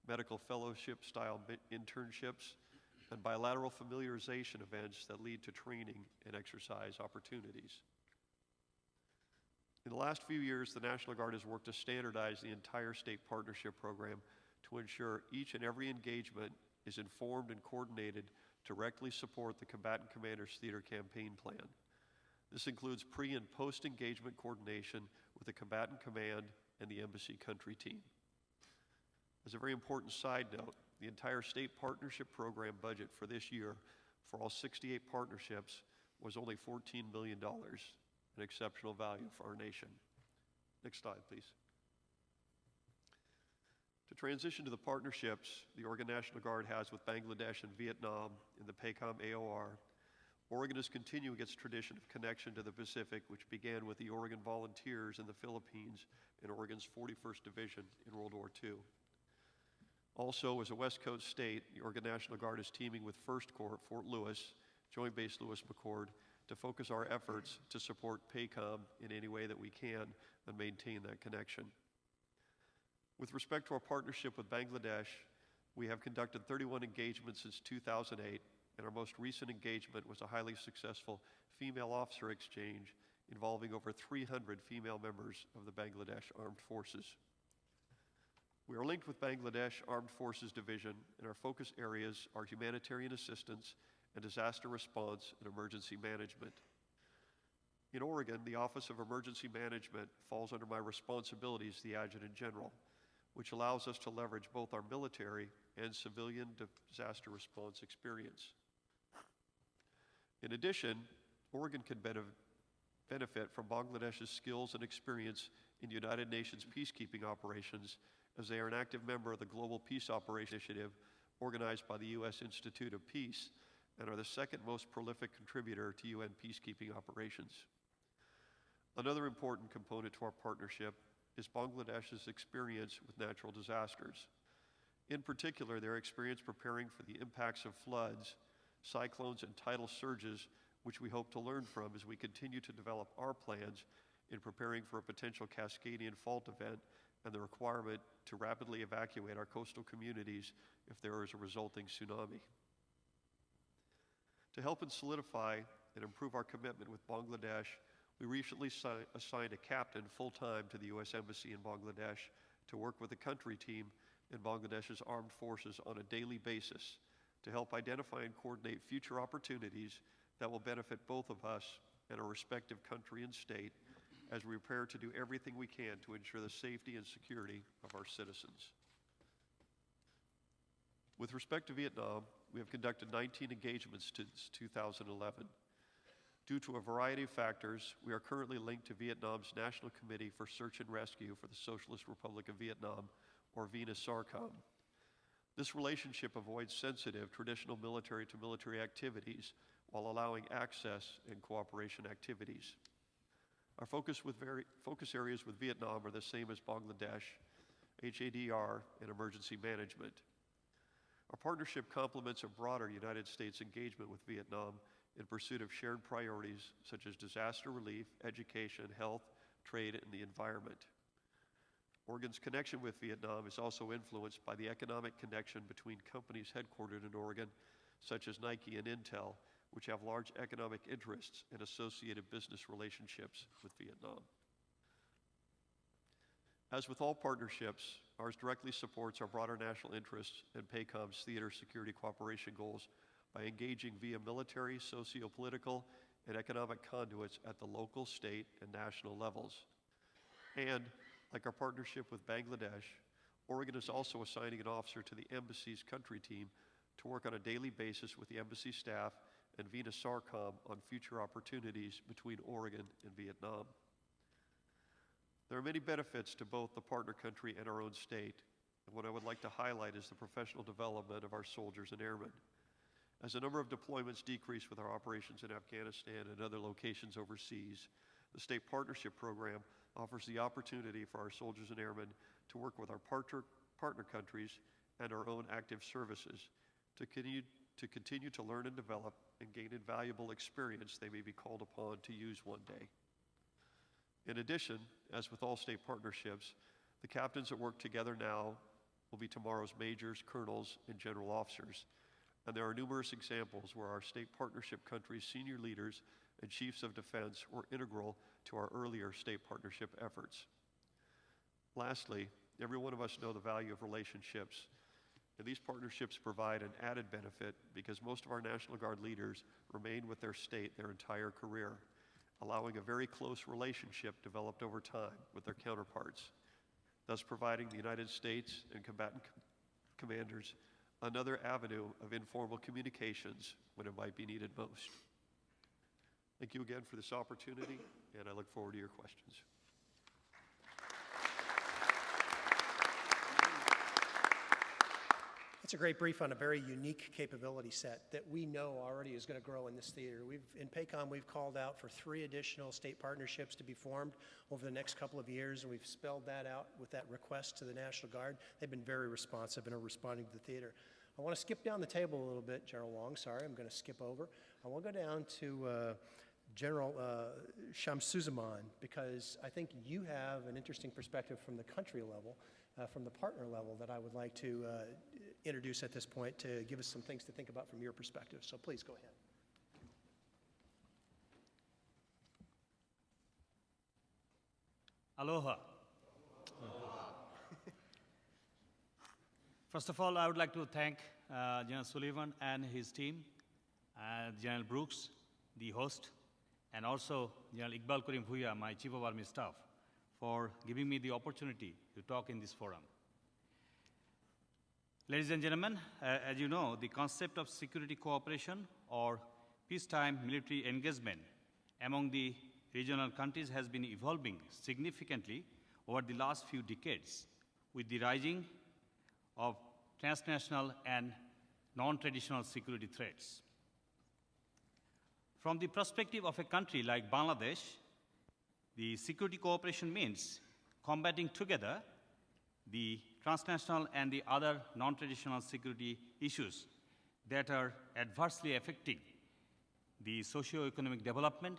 medical fellowship-style internships, and bilateral familiarization events that lead to training and exercise opportunities. In the last few years, the National Guard has worked to standardize the entire state partnership program to ensure each and every engagement is informed and coordinated to directly support the combatant commander's theater campaign plan. This includes pre- and post-engagement coordination with the combatant command and the embassy country team. As a very important side note, the entire state partnership program budget for this year for all 68 partnerships was only $14 million, an exceptional value for our nation. Next slide, please. To transition to the partnerships the Oregon National Guard has with Bangladesh and Vietnam in the PACOM AOR, Oregon is continuing its tradition of connection to the Pacific, which began with the Oregon Volunteers in the Philippines and Oregon's 41st Division in World War II. Also, as a West Coast state, the Oregon National Guard is teaming with 1st Corps at Fort Lewis, Joint Base Lewis-McChord, to focus our efforts to support PACOM in any way that we can and maintain that connection. With respect to our partnership with Bangladesh, we have conducted 31 engagements since 2008, and our most recent engagement was a highly successful female officer exchange involving over 300 female members of the Bangladesh Armed Forces. We are linked with Bangladesh Armed Forces Division, and our focus areas are humanitarian assistance and disaster response and emergency management. In Oregon, the Office of Emergency Management falls under my responsibilities as the Adjutant General, which allows us to leverage both our military and civilian disaster response experience. In addition, Oregon can benefit from Bangladesh's skills and experience in United Nations peacekeeping operations, as they are an active member of the Global Peace Operations Initiative organized by the U.S. Institute of Peace and are the second most prolific contributor to UN peacekeeping operations. Another important component to our partnership is Bangladesh's experience with natural disasters. In particular, their experience preparing for the impacts of floods, cyclones, and tidal surges, which we hope to learn from as we continue to develop our plans in preparing for a potential Cascadian fault event and the requirement to rapidly evacuate our coastal communities if there is a resulting tsunami. To help and solidify and improve our commitment with Bangladesh, we recently assigned a captain full-time to the U.S. Embassy in Bangladesh to work with the country team in Bangladesh's armed forces on a daily basis to help identify and coordinate future opportunities that will benefit both of us and our respective country and state as we prepare to do everything we can to ensure the safety and security of our citizens. With respect to Vietnam, we have conducted 19 engagements since 2011. Due to a variety of factors, we are currently linked to Vietnam's National Committee for Search and Rescue for the Socialist Republic of Vietnam, or VINA-SARCOM. This relationship avoids sensitive traditional military-to-military activities while allowing access and cooperation activities. Our focus areas with Vietnam are the same as Bangladesh, HADR, and emergency management. Our partnership complements a broader United States engagement with Vietnam in pursuit of shared priorities such as disaster relief, education, health, trade, and the environment. Oregon's connection with Vietnam is also influenced by the economic connection between companies headquartered in Oregon, such as Nike and Intel, which have large economic interests and associated business relationships with Vietnam. As with all partnerships, ours directly supports our broader national interests and PACOM's theater security cooperation goals by engaging via military, socio-political, and economic conduits at the local, state, and national levels. And, like our partnership with Bangladesh, Oregon is also assigning an officer to the embassy's country team to work on a daily basis with the embassy staff and VINA-SARCOM on future opportunities between Oregon and Vietnam. There are many benefits to both the partner country and our own state, and what I would like to highlight is the professional development of our soldiers and airmen. As the number of deployments decrease with our operations in Afghanistan and other locations overseas, the State Partnership Program offers the opportunity for our soldiers and airmen to work with our partner countries and our own active services to continue to learn and develop and gain invaluable experience they may be called upon to use one day. In addition, as with all state partnerships, the captains that work together now will be tomorrow's majors, colonels, and general officers. And there are numerous examples where our state partnership countries' senior leaders and chiefs of defense were integral to our earlier state partnership efforts. Lastly, every one of us know the value of relationships, and these partnerships provide an added benefit because most of our National Guard leaders remain with their state their entire career, allowing a very close relationship developed over time with their counterparts, thus providing the United States and combatant commanders another avenue of informal communications when it might be needed most. Thank you again for this opportunity, and I look forward to your questions. It's a great brief on a very unique capability set that we know already is going to grow in this theater. In PACOM, we've called out for 3 additional state partnerships to be formed over the next couple of years, and we've spelled that out with that request to the National Guard. They've been very responsive and are responding to the theater. I want to skip down the table a little bit, General Wong. Sorry, I'm going to skip over. I want to go down to General Shamsuzaman, because I think you have an interesting perspective from the country level, from the partner level, that I would like to introduce at this point to give us some things to think about from your perspective. So please go ahead. Aloha. First of all, I would like to thank General Sullivan and his team, General Brooks, the host, and also General Iqbal Karim Bhuiyan, my Chief of Army Staff, for giving me the opportunity to talk in this forum. Ladies and gentlemen, as you know, the concept of security cooperation or peacetime military engagement among the regional countries has been evolving significantly over the last few decades with the rising of transnational and non-traditional security threats. From the perspective of a country like Bangladesh, the security cooperation means combating together the transnational and the other non-traditional security issues that are adversely affecting the socio-economic development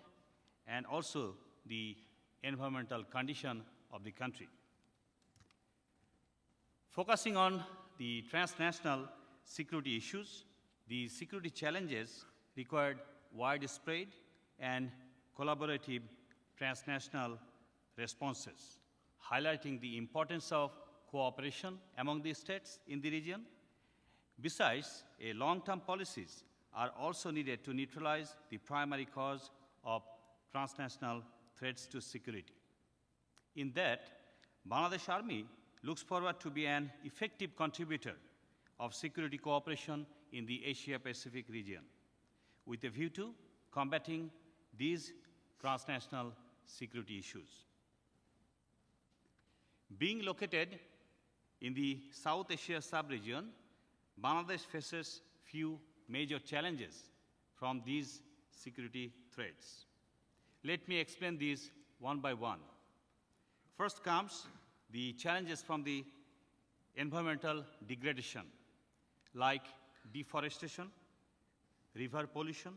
and also the environmental condition of the country. Focusing on the transnational security issues, the security challenges required widespread and collaborative transnational responses, highlighting the importance of cooperation among the states in the region. Besides, long-term policies are also needed to neutralize the primary cause of transnational threats to security. In that, Bangladesh Army looks forward to be an effective contributor of security cooperation in the Asia-Pacific region, with a view to combating these transnational security issues. Being located in the South Asia sub-region, Bangladesh faces few major challenges from these security threats. Let me explain these one by one. First comes the challenges from the environmental degradation, like deforestation, river pollution,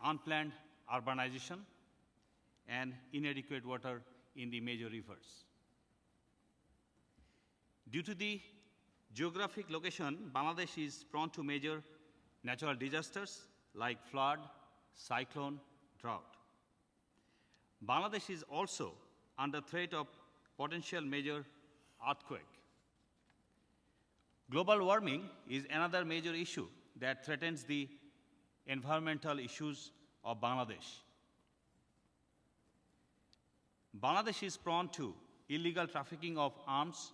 unplanned urbanization, and inadequate water in the major rivers. Due to the geographic location, Bangladesh is prone to major natural disasters like flood, cyclone, drought. Bangladesh is also under threat of potential major earthquake. Global warming is another major issue that threatens the environmental issues of Bangladesh. Bangladesh is prone to illegal trafficking of arms,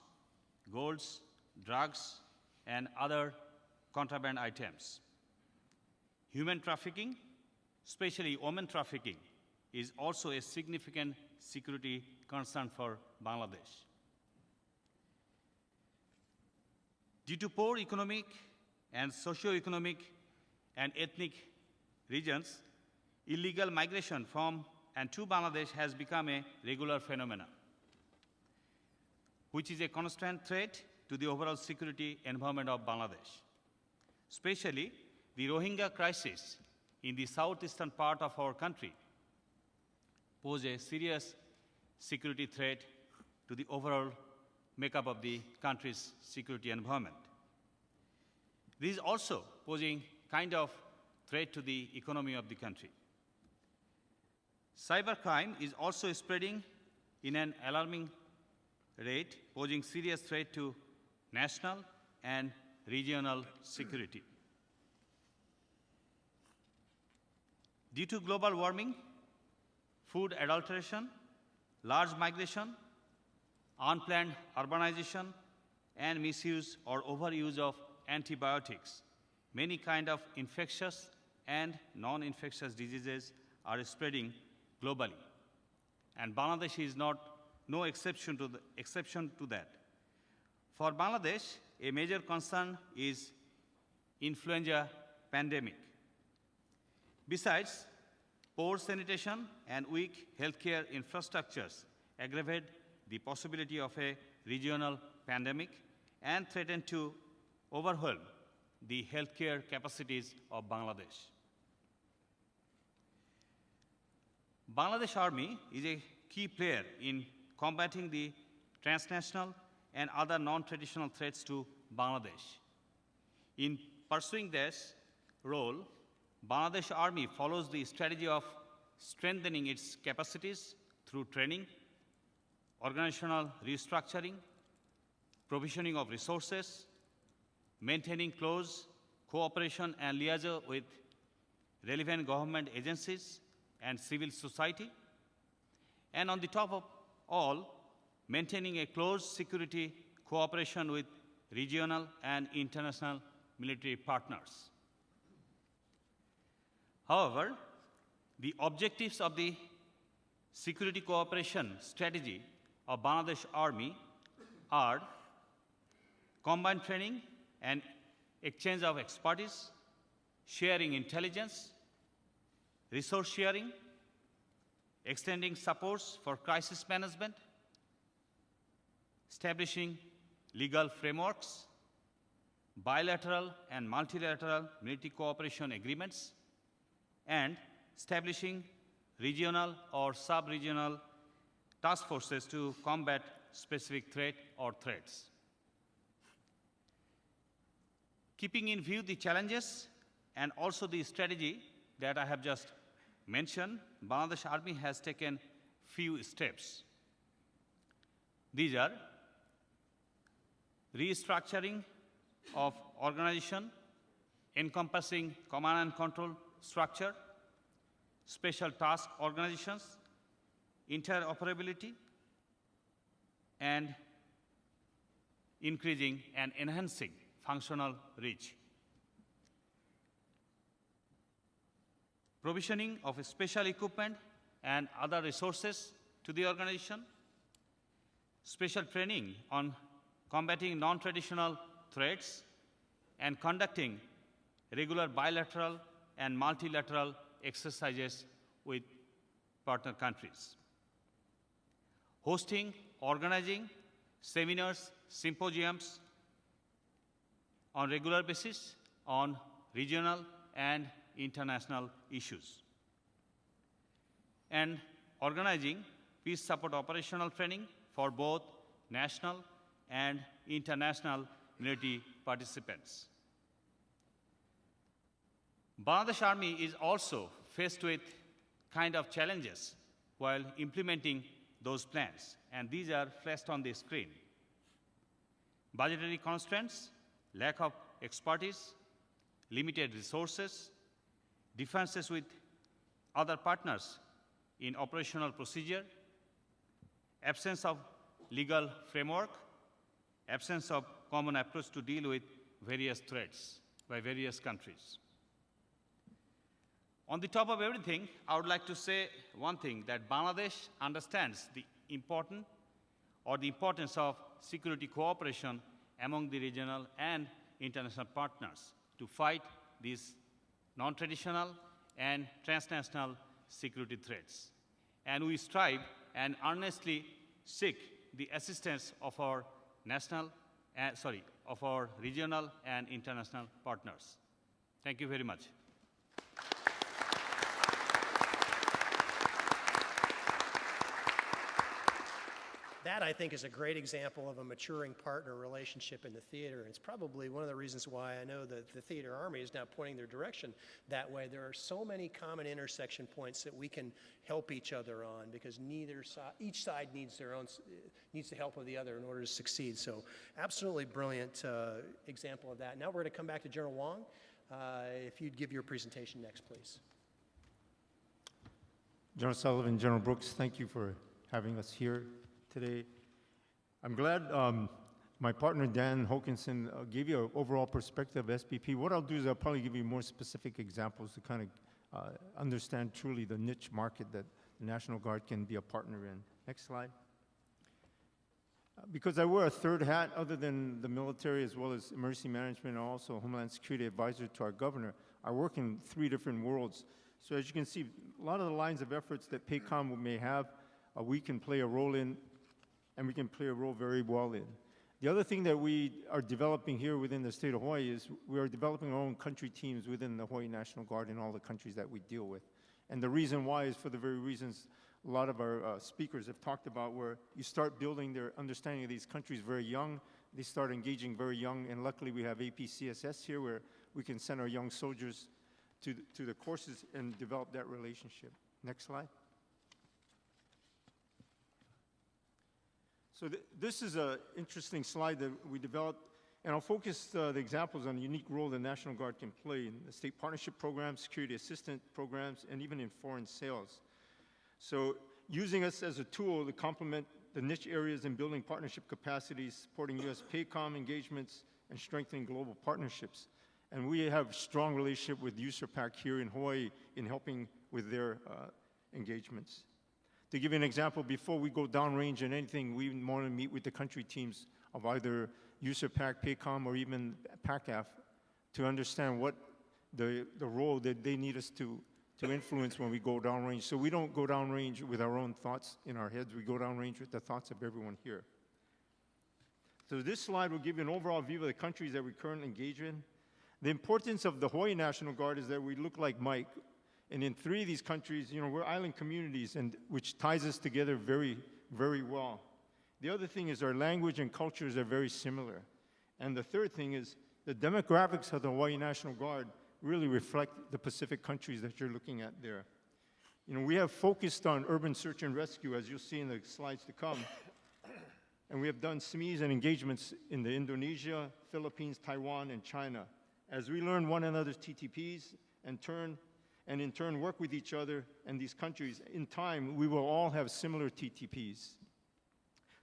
golds, drugs, and other contraband items. Human trafficking, especially women trafficking, is also a significant security concern for Bangladesh. Due to poor economic and socio-economic and ethnic regions, illegal migration from and to Bangladesh has become a regular phenomenon, which is a constant threat to the overall security environment of Bangladesh. Especially, the Rohingya crisis in the southeastern part of our country pose a serious security threat to the overall makeup of the country's security environment. This is also posing kind of threat to the economy of the country. Cybercrime is also spreading in an alarming rate, posing serious threat to national and regional security. Due to global warming, food adulteration, large migration, unplanned urbanization, and misuse or overuse of antibiotics, many kinds of infectious and non-infectious diseases are spreading globally. And Bangladesh is no exception to that. For Bangladesh, a major concern is influenza pandemic. Besides, poor sanitation and weak healthcare infrastructures aggravate the possibility of a regional pandemic and threaten to overwhelm the healthcare capacities of Bangladesh. Bangladesh Army is a key player in combating the transnational and other non-traditional threats to Bangladesh. In pursuing this role, Bangladesh Army follows the strategy of strengthening its capacities through training, organizational restructuring, provisioning of resources, maintaining close cooperation and liaison with relevant government agencies and civil society, and on the top of all, maintaining a close security cooperation with regional and international military partners. However, the objectives of the security cooperation strategy of Bangladesh Army are combined training and exchange of expertise, sharing intelligence, resource sharing, extending supports for crisis management, establishing legal frameworks, bilateral and multilateral military cooperation agreements, and establishing regional or sub-regional task forces to combat specific threat or threats. Keeping in view the challenges and also the strategy that I have just mentioned, Bangladesh Army has taken few steps. These are restructuring of organization encompassing command and control structure, special task organizations, interoperability, and increasing and enhancing functional reach. Provisioning of special equipment and other resources to the organization, special training on combating non-traditional threats, and conducting regular bilateral and multilateral exercises with partner countries. Hosting, organizing seminars, symposiums on regular basis on regional and international issues. And organizing peace support operational training for both national and international military participants. Bangladesh Army is also faced with kind of challenges while implementing those plans, and these are flashed on the screen. Budgetary constraints, lack of expertise, limited resources, differences with other partners in operational procedure, absence of legal framework, absence of common approach to deal with various threats by various countries. On the top of everything, I would like to say one thing, that Bangladesh understands the importance of security cooperation among the regional and international partners to fight these non-traditional and transnational security threats. And we strive and earnestly seek the assistance of our regional and international partners. Thank you very much. That, I think, is a great example of a maturing partner relationship in the theater. It's probably one of the reasons why I know that the Theater Army is now pointing their direction that way. There are so many common intersection points that we can help each other on, because each side needs the help of the other in order to succeed. So absolutely brilliant example of that. Now we're going to come back to General Wong. If you'd give your presentation next, please. General Sullivan, General Brooks, thank you for having us here today. I'm glad my partner Dan Hokanson gave you an overall perspective of SBP. What I'll do is I'll probably give you more specific examples to kind of understand truly the niche market that the National Guard can be a partner in. Next slide. Because I wear a third hat other than the military as well as emergency management and also Homeland Security advisor to our governor, I work in 3 different worlds. So as you can see, a lot of the lines of efforts that PACOM may have, we can play a role in, and we can play a role very well in. The other thing that we are developing here within the state of Hawaii is we are developing our own country teams within the Hawaii National Guard in all the countries that we deal with. And the reason why is for the very reasons a lot of our speakers have talked about, where you start building their understanding of these countries very young, they start engaging very young, and luckily we have APCSS here where we can send our young soldiers to the courses and develop that relationship. Next slide. So this is an interesting slide that we developed, and I'll focus the examples on the unique role the National Guard can play in the state partnership programs, security assistance programs, and even in foreign sales. So using us as a tool to complement the niche areas in building partnership capacities, supporting U.S. PACOM engagements, and strengthening global partnerships. And we have a strong relationship with USAPAC here in Hawaii in helping with their engagements. To give you an example, before we go downrange in anything, we want to meet with the country teams of either USAPAC, PACOM, or even PACAF to understand what the role that they need us to influence when we go downrange. So we don't go downrange with our own thoughts in our heads. We go downrange with the thoughts of everyone here. So this slide will give you an overall view of the countries that we currently engage in. The importance of the Hawaii National Guard is that we look like Mike. And in 3 of these countries, you know, we're island communities, and which ties us together very, very well. The other thing is our language and cultures are very similar. And the third thing is the demographics of the Hawaii National Guard really reflect the Pacific countries that you're looking at there. You know, we have focused on urban search and rescue, as you'll see in the slides to come. And we have done SMEs and engagements in the Indonesia, Philippines, Taiwan, and China. As we learn one another's TTPs and in turn work with each other and these countries, in time, we will all have similar TTPs.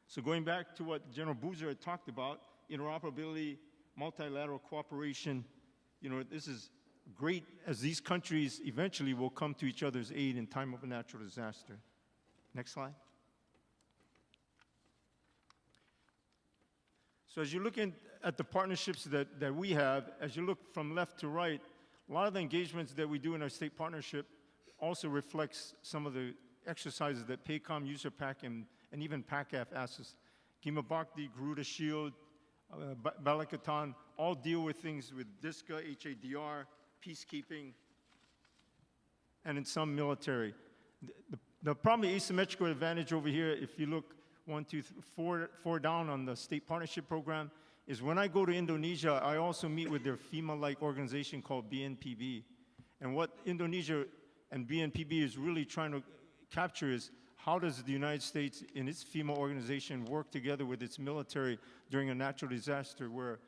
So going back to what General Boozer had talked about, interoperability, multilateral cooperation, you know, this is great as these countries eventually will come to each other's aid in time of a natural disaster. Next slide. So as you look at the partnerships that we have, as you look from left to right, a lot of the engagements that we do in our state partnership also reflects some of the exercises that PACOM, USAPAC, and even PACAF asks us. Gima Bhakti, Garuda Shield, Balikatan, all deal with things with DISCA, HADR, peacekeeping, and in some military. The probably asymmetrical advantage over here, if you look 1, 2, 3, 4 down on the state partnership program, is when I go to Indonesia, I also meet with their FEMA-like organization called BNPB. And what Indonesia and BNPB is really trying to capture is how does the United States in its FEMA organization work together with its military during a natural disaster where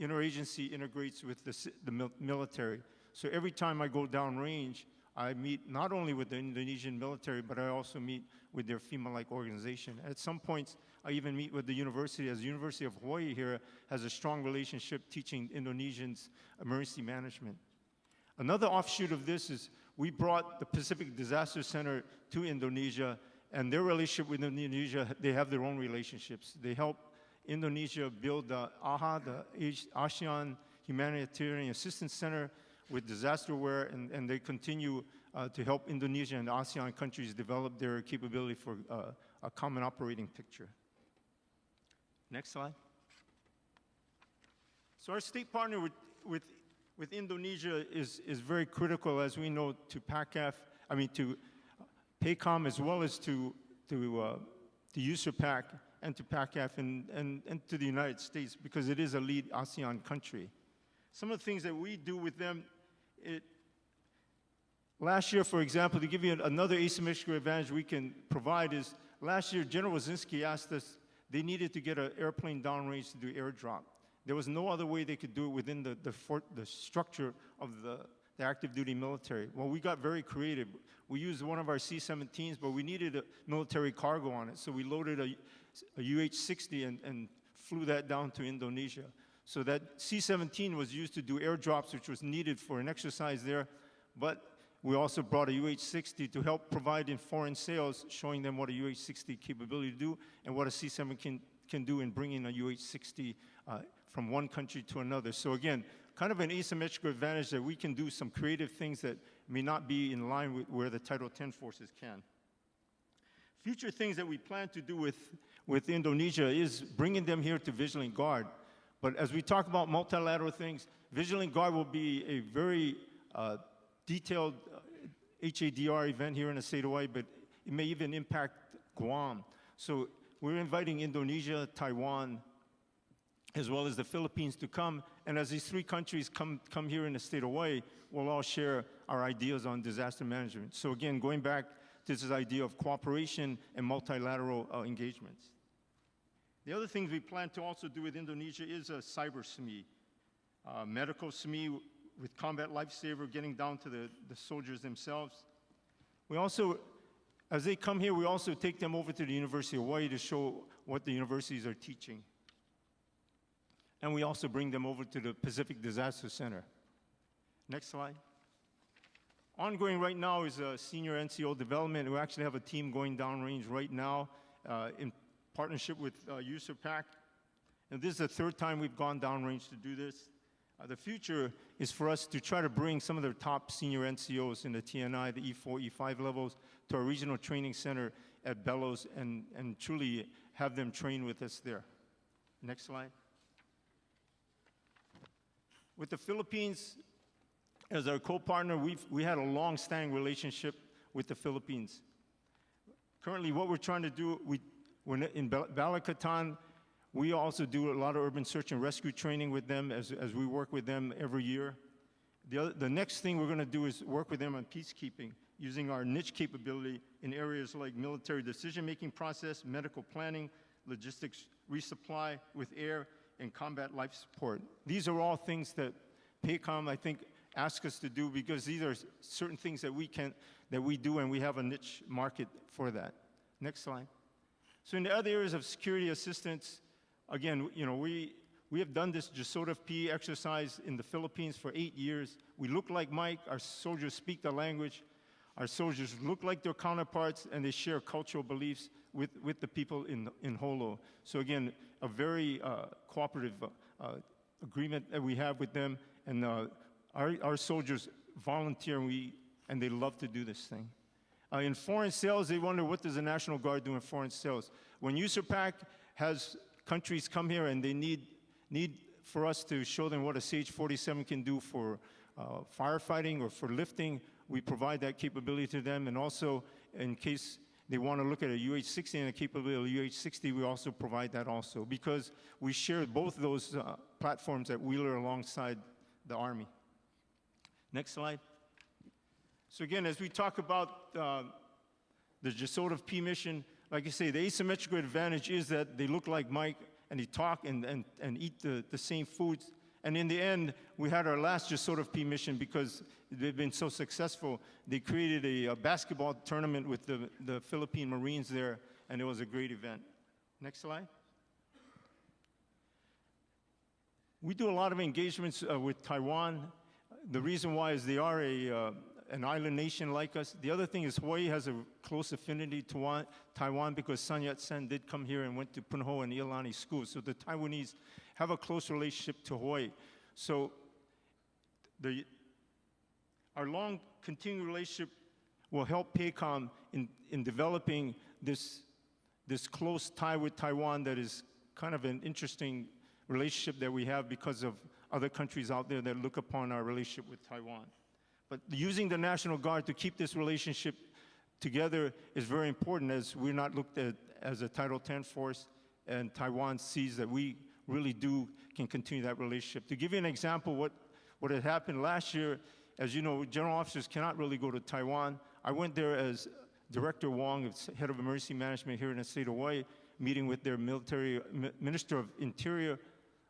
interagency integrates with the military. So every time I go downrange, I meet not only with the Indonesian military, but I also meet with their FEMA-like organization. At some points, I even meet with the university, as the University of Hawaii here has a strong relationship teaching Indonesians emergency management. Another offshoot of this is we brought the Pacific Disaster Center to Indonesia, and their relationship with Indonesia, they have their own relationships. They help Indonesia build the AHA, the ASEAN Humanitarian Assistance Center, with disasterware, and they continue to help Indonesia and ASEAN countries develop their capability for a common operating picture. Next slide. So our state partner with Indonesia is very critical, as we know, to to PACOM, as well as to USAPAC and to PACAF and to the United States, because it is a lead ASEAN country. Some of the things that we do with them, last year, for example, to give you another asymmetrical advantage we can provide is, last year, General Wazinski asked us, they needed to get an airplane downrange to do airdrop. There was no other way they could do it within the structure of the active duty military. Well, we got very creative. We used one of our C-17s, but we needed a military cargo on it, so we loaded a UH-60 and flew that down to Indonesia. So that C-17 was used to do airdrops, which was needed for an exercise there, but we also brought a UH-60 to help provide in foreign sales, showing them what a UH-60 capability to do and what a C-7 can do in bringing a UH-60 from one country to another. So again, kind of an asymmetrical advantage that we can do some creative things that may not be in line with where the Title X forces can. Future things that we plan to do with Indonesia is bringing them here to Vigilant Guard. But as we talk about multilateral things, Vigilant Guard will be a very detailed HADR event here in the state of Hawaii, but it may even impact Guam. So we're inviting Indonesia, Taiwan, as well as the Philippines to come. And as these three countries come here in the state of Hawaii, we'll all share our ideas on disaster management. So again, going back to this idea of cooperation and multilateral engagements. The other things we plan to also do with Indonesia is a cyber SME, medical SME with combat lifesaver, getting down to the soldiers themselves. We also, as they come here, we also take them over to the University of Hawaii to show what the universities are teaching. And we also bring them over to the Pacific Disaster Center. Next slide. Ongoing right now is a senior NCO development. We actually have a team going downrange right now in partnership with USAPAC. And this is the third time we've gone downrange to do this. The future is for us to try to bring some of the top senior NCOs in the TNI, the E4, E5 levels, to our regional training center at Bellows and truly have them train with us there. Next slide. With the Philippines as our co-partner, we had a long-standing relationship with the Philippines. Currently, what we're trying to do, we're in Balikatan, we also do a lot of urban search and rescue training with them as we work with them every year. The next thing we're going to do is work with them on peacekeeping, using our niche capability in areas like military decision-making process, medical planning, logistics resupply with air, and combat life support. These are all things that PACOM, I think, asks us to do because these are certain things that we do, and we have a niche market for that. Next slide. So in the other areas of security assistance, again, you know, we have done this JSOTF-P exercise in the Philippines for 8 years. We look like Mike, our soldiers speak the language, our soldiers look like their counterparts, and they share cultural beliefs with the people in Holo. So again, a very cooperative agreement that we have with them, and our soldiers volunteer, and they love to do this thing. In foreign sales, they wonder, what does the National Guard do in foreign sales? When USAPAC has countries come here and they need for us to show them what a SAGE-47 can do for firefighting or for lifting, we provide that capability to them. And also, in case they want to look at a UH-60 and a capability of a UH-60, we also provide that also, because we share both those platforms at Wheeler alongside the Army. Next slide. So again, as we talk about the JSOTF-P mission, like I say, the asymmetrical advantage is that they look like Mike, and they talk and eat the same foods. And in the end, we had our last JSOTF-P mission because they've been so successful. They created a basketball tournament with the Philippine Marines there, and it was a great event. Next slide. We do a lot of engagements with Taiwan. The reason why is they are an island nation like us. The other thing is Hawaii has a close affinity to Taiwan because Sun Yat-sen did come here and went to Punho and Iolani schools. So the Taiwanese have a close relationship to Hawaii. So our long continuing relationship will help PACOM in developing this close tie with Taiwan that is kind of an interesting relationship that we have because of other countries out there that look upon our relationship with Taiwan. But using the National Guard to keep this relationship together is very important, as we're not looked at as a Title X force, and Taiwan sees that we really can continue that relationship. To give you an example, what had happened last year, as you know, general officers cannot really go to Taiwan. I went there as Director Wong, head of emergency management here in the state of Hawaii, meeting with their Minister of Interior.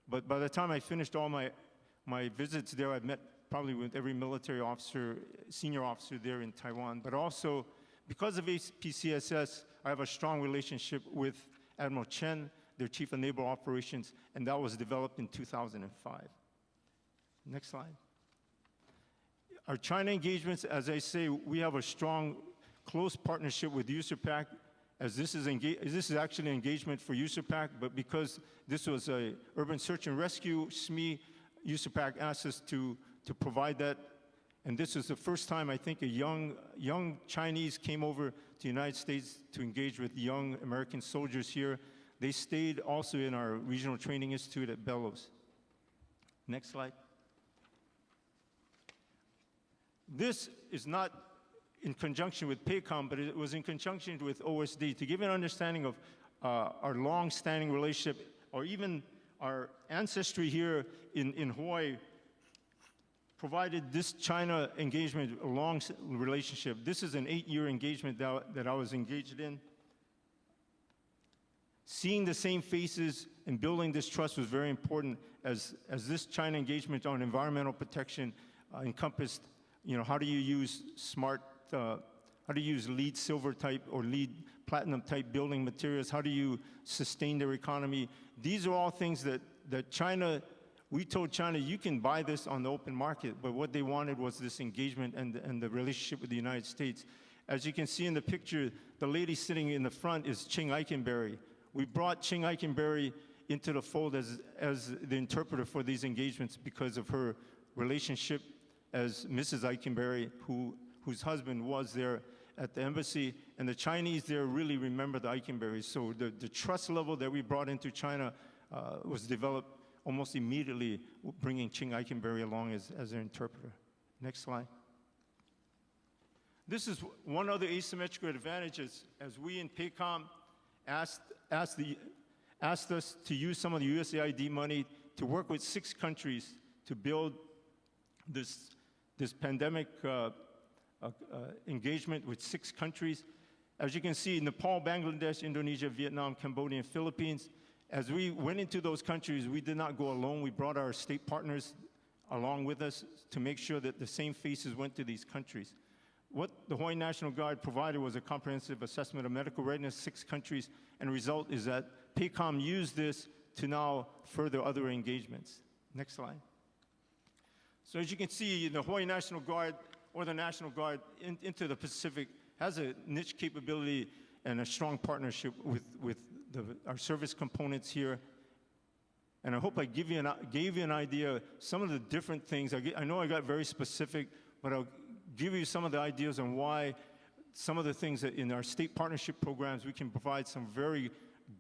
But by the time I finished all my visits there, I've met probably with every military officer, senior officer there in Taiwan. But also, because of PCSS, I have a strong relationship with Admiral Chen, their Chief of Naval Operations, and that was developed in 2005. Next slide. Our China engagements, as I say, we have a strong, close partnership with USAPAC, as this is actually an engagement for USAPAC, but because this was a urban search and rescue SME, USAPAC asked us to provide that. And this is the first time, I think, a young Chinese came over to the United States to engage with young American soldiers here. They stayed also in our Regional Training Institute at Bellows. Next slide. This is not in conjunction with PACOM, but it was in conjunction with OSD to give an understanding of our long-standing relationship, or even our ancestry here in Hawaii provided this China engagement a long relationship. This is an 8-year engagement that I was engaged in. Seeing the same faces and building this trust was very important, as this China engagement on environmental protection encompassed, how do you use how do you use LEED silver type or LEED platinum type building materials? How do you sustain their economy? These are all things that China, we told China, you can buy this on the open market, but what they wanted was this engagement and the relationship with the United States. As you can see in the picture, the lady sitting in the front is Ching Eikenberry. We brought Ching Eikenberry into the fold as the interpreter for these engagements because of her relationship as Mrs. Eikenberry, whose husband was there at the embassy, and the Chinese there really remember the Eikenberries. So the trust level that we brought into China was developed almost immediately, bringing Ching Eikenberry along as an interpreter. Next slide. This is one other asymmetrical advantage as we in PACOM asked us to use some of the USAID money to work with 6 countries to build this pandemic engagement with 6 countries. As you can see, Nepal, Bangladesh, Indonesia, Vietnam, Cambodia, and Philippines. As we went into those countries, we did not go alone. We brought our state partners along with us to make sure that the same faces went to these countries. What the Hawaii National Guard provided was a comprehensive assessment of medical readiness, 6 countries, and the result is that PACOM used this to now further other engagements. Next slide. So as you can see, the Hawaii National Guard, or the National Guard into the Pacific, has a niche capability and a strong partnership with our service components here. And I hope I gave you an idea, some of the different things. I know I got very specific, but I'll give you some of the ideas on why some of the things that in our state partnership programs, we can provide some very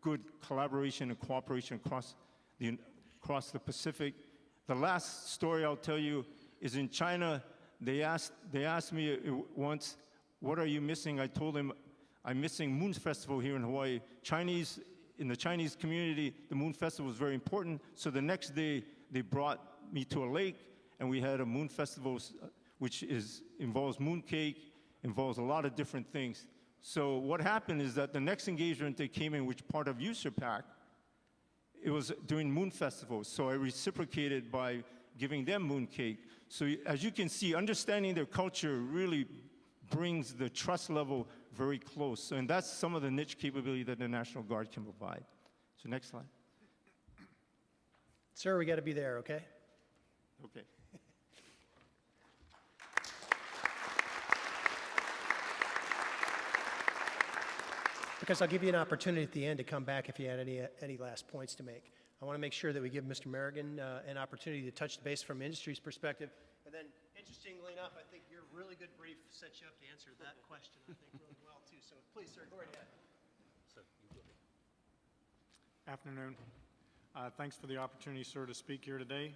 good collaboration and cooperation across the Pacific. The last story I'll tell you is in China. They asked me once, what are you missing? I told them, I'm missing Moon Festival here in Hawaii. In the Chinese community, the Moon Festival was very important. So the next day, they brought me to a lake, and we had a Moon Festival, which involves moon cake, involves a lot of different things. So what happened is that the next engagement they came in, which part of USAPAC, it was during Moon Festival. So I reciprocated by giving them moon cake. So as you can see, understanding their culture really brings the trust level very close. And that's some of the niche capability that the National Guard can provide. So next slide. Sir, we got to be there, okay? Okay. Because I'll give you an opportunity at the end to come back if you had any last points to make. I want to make sure that we give Mr. Merrigan an opportunity to touch the base from industry's perspective. And then, interestingly enough, I think your really good brief sets you up to answer that question, I think, really well, too. So please, sir, go right ahead. Afternoon. Thanks for the opportunity, sir, to speak here today.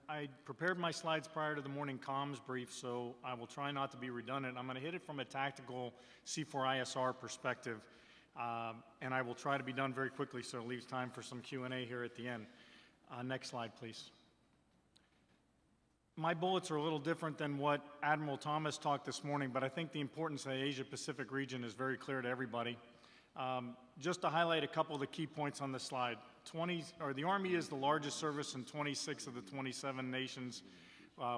I prepared my slides prior to the morning comms brief, so I will try not to be redundant. I'm going to hit it from a tactical C4ISR perspective, and I will try to be done very quickly so it leaves time for some Q&A here at the end. Next slide, please. My bullets are a little different than what Admiral Thomas talked this morning, but I think the importance of the Asia-Pacific region is very clear to everybody. Just to highlight a couple of the key points on this slide, the Army is the largest service in 26 of the 27 nations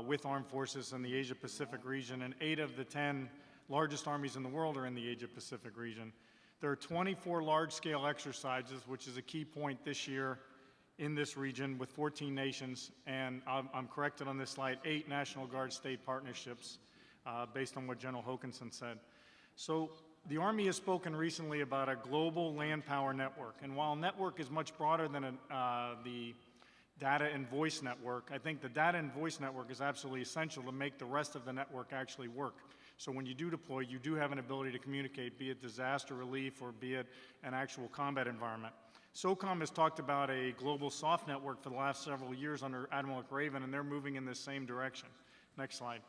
with armed forces in the Asia-Pacific region, and 8 of the 10 largest armies in the world are in the Asia-Pacific region. There are 24 large-scale exercises, which is a key point this year in this region with 14 nations, and I'm corrected on this slide, 8 National Guard state partnerships based on what General Hokanson said. So the Army has spoken recently about a global land power network, and while network is much broader than the data and voice network, I think the data and voice network is absolutely essential to make the rest of the network actually work. So when you do deploy, you do have an ability to communicate, be it disaster relief or be it an actual combat environment. SOCOM has talked about a global soft network for the last several years under Admiral Raven, and they're moving in this same direction. Next slide.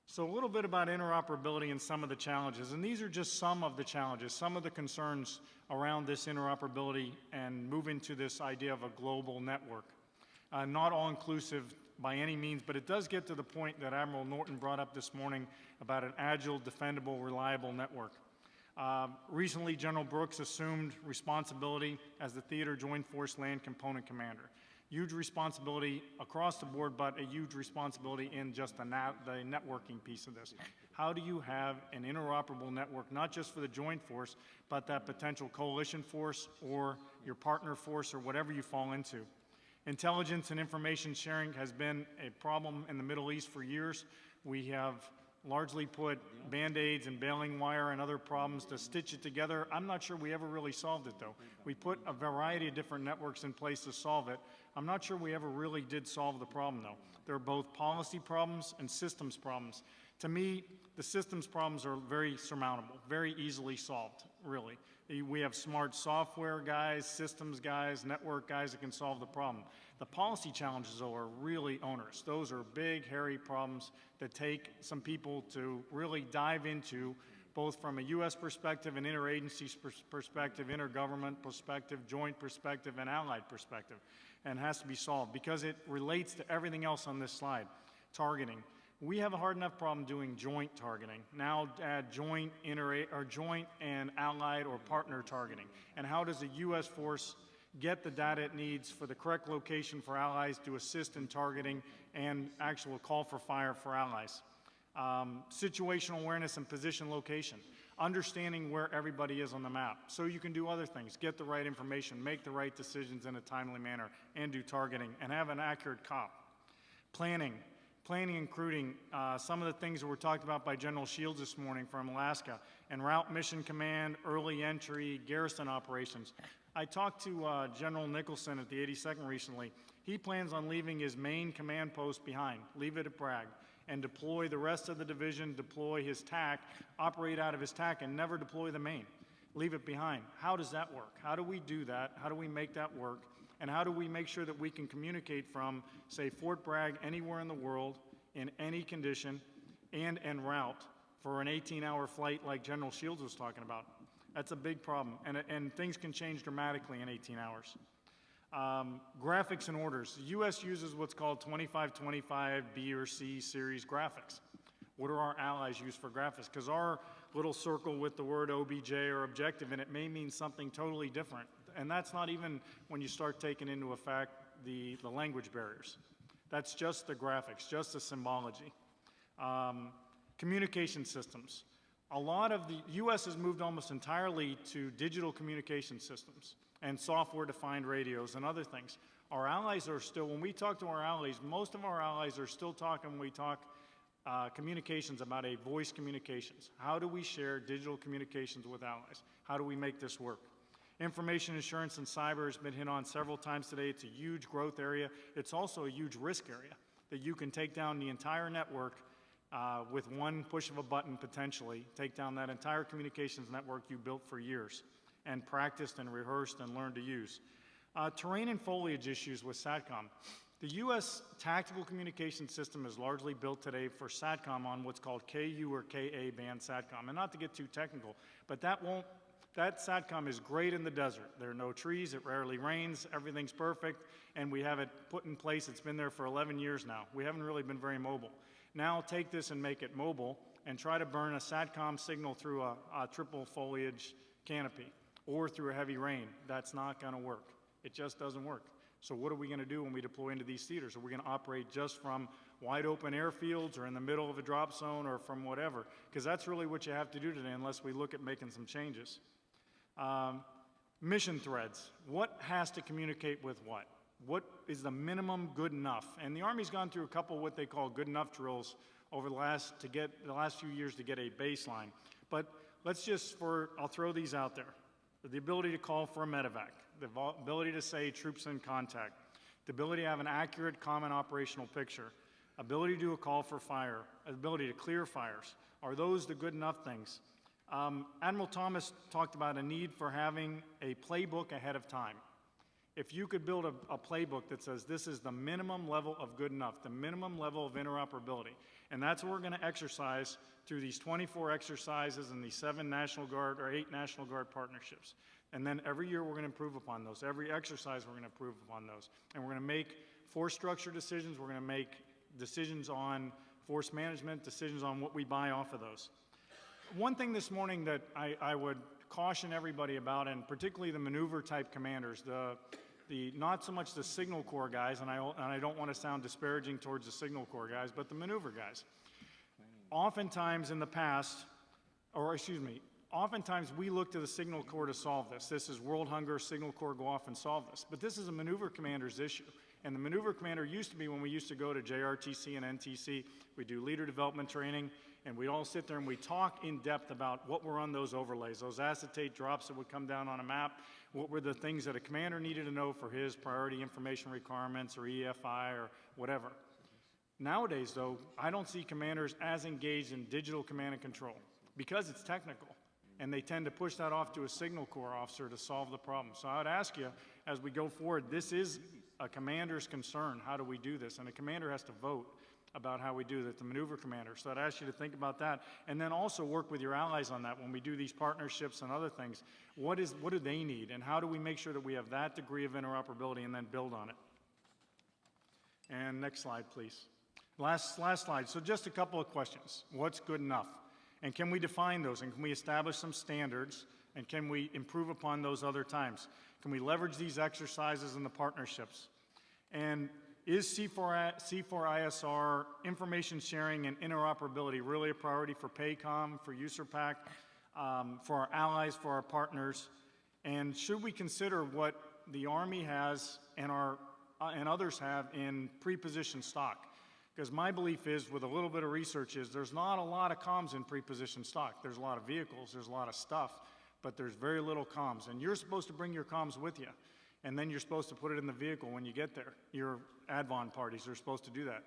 So a little bit about interoperability and some of the challenges, and these are just some of the challenges, some of the concerns around this interoperability and move into this idea of a global network. Not all-inclusive by any means, but it does get to the point that Admiral Norton brought up this morning about an agile, defendable, reliable network. Recently, General Brooks assumed responsibility as the Theater Joint Force Land Component Commander. Huge responsibility across the board, but a huge responsibility in just the networking piece of this. How do you have an interoperable network, not just for the joint force, but that potential coalition force or your partner force or whatever you fall into? Intelligence and information sharing has been a problem in the Middle East for years. We have largely put Band-Aids and baling wire and other problems to stitch it together. I'm not sure we ever really solved it, though. We put a variety of different networks in place to solve it. I'm not sure we ever really did solve the problem, though. There are both policy problems and systems problems. To me, the systems problems are very surmountable, very easily solved, really. We have smart software guys, systems guys, network guys that can solve the problem. The policy challenges, though, are really onerous. Those are big, hairy problems that take some people to really dive into, both from a U.S. perspective, an interagency perspective, intergovernment perspective, joint perspective, and allied perspective, and has to be solved because it relates to everything else on this slide. Targeting. We have a hard enough problem doing joint targeting. Now add joint and allied or partner targeting. And how does a U.S. force get the data it needs for the correct location for allies to assist in targeting and actual call for fire for allies? Situational awareness and position location. Understanding where everybody is on the map so you can do other things, get the right information, make the right decisions in a timely manner, and do targeting, and have an accurate COP. Planning and recruiting, some of the things that were talked about by General Shields this morning from Alaska, and route mission command, early entry, garrison operations. I talked to General Nicholson at the 82nd recently. He plans on leaving his main command post behind, leave it at Brig, and deploy the rest of the division, deploy his TAC, operate out of his TAC, and never deploy the main. Leave it behind. How does that work? How do we do that? How do we make that work? And how do we make sure that we can communicate from, say, Fort Bragg anywhere in the world, in any condition, and en route for an 18-hour flight like General Shields was talking about? That's a big problem, and things can change dramatically in 18 hours. Graphics and orders. The U.S. uses what's called 2525 B or C series graphics. What do our allies use for graphics? Because our little circle with the word OBJ or objective in it may mean something totally different. And that's not even when you start taking into effect the language barriers. That's just the graphics, just the symbology. Communication systems. A lot of the U.S. has moved almost entirely to digital communication systems and software-defined radios and other things. Our allies are still, when we talk to our allies, most of our allies are still talking when we talk communications about a voice communications. How do we share digital communications with allies? How do we make this work? Information assurance and cyber has been hit on several times today. It's a huge growth area. It's also a huge risk area that you can take down the entire network with one push of a button, potentially, take down that entire communications network you built for years and practiced and rehearsed and learned to use. Terrain and foliage issues with SATCOM. The U.S. tactical communication system is largely built today for SATCOM on what's called KU or KA band SATCOM. And not to get too technical, but that SATCOM is great in the desert. There are no trees, it rarely rains, everything's perfect, and we have it put in place. It's been there for 11 years now. We haven't really been very mobile. Now take this and make it mobile and try to burn a SATCOM signal through a triple foliage canopy or through a heavy rain. That's not going to work. It just doesn't work. So what are we going to do when we deploy into these theaters? Are we going to operate just from wide open airfields or in the middle of a drop zone or from whatever? Because that's really what you have to do today unless we look at making some changes. Mission threads. What has to communicate with what? What is the minimum good enough? And the Army's gone through a couple of what they call good enough drills over the last few years to get a baseline. But let's just, I'll throw these out there. The ability to call for a medevac, the ability to say troops in contact, the ability to have an accurate common operational picture, ability to do a call for fire, ability to clear fires. Are those the good enough things? Admiral Thomas talked about a need for having a playbook ahead of time. If you could build a playbook that says this is the minimum level of good enough, the minimum level of interoperability, and that's what we're going to exercise through these 24 exercises and these 8 National Guard partnerships. And then every year we're going to improve upon those. Every exercise we're going to improve upon those. And we're going to make force structure decisions. We're going to make decisions on force management, decisions on what we buy off of those. One thing this morning that I would caution everybody about, and particularly the maneuver type commanders, not so much the signal corps guys, and I don't want to sound disparaging towards the signal corps guys, but the maneuver guys. Oftentimes in the past, oftentimes we look to the signal corps to solve this. This is world hunger, signal corps go off and solve this. But this is a maneuver commander's issue. And the maneuver commander used to be when we used to go to JRTC and NTC, we do leader development training, and we'd all sit there and we talk in depth about what were on those overlays, those acetate drops that would come down on a map, what were the things that a commander needed to know for his priority information requirements or EFI or whatever. Nowadays, though, I don't see commanders as engaged in digital command and control because it's technical, and they tend to push that off to a signal corps officer to solve the problem. So I would ask you, as we go forward, this is a commander's concern. How do we do this? And a commander has to vote about how we do that, the maneuver commander. So I'd ask you to think about that, and then also work with your allies on that when we do these partnerships and other things. What do they need, and how do we make sure that we have that degree of interoperability and then build on it? And next slide, please. Last slide. So just a couple of questions. What's good enough? And can we define those? And can we establish some standards? And can we improve upon those other times? Can we leverage these exercises and the partnerships? And is C4ISR information sharing and interoperability really a priority for PACOM, for USERPAC, for our allies, for our partners? And should we consider what the Army has and others have in pre-positioned stock? Because my belief is, with a little bit of research, is there's not a lot of comms in pre-positioned stock. There's a lot of vehicles, there's a lot of stuff, but there's very little comms. And you're supposed to bring your comms with you, and then you're supposed to put it in the vehicle when you get there. Your advon parties are supposed to do that.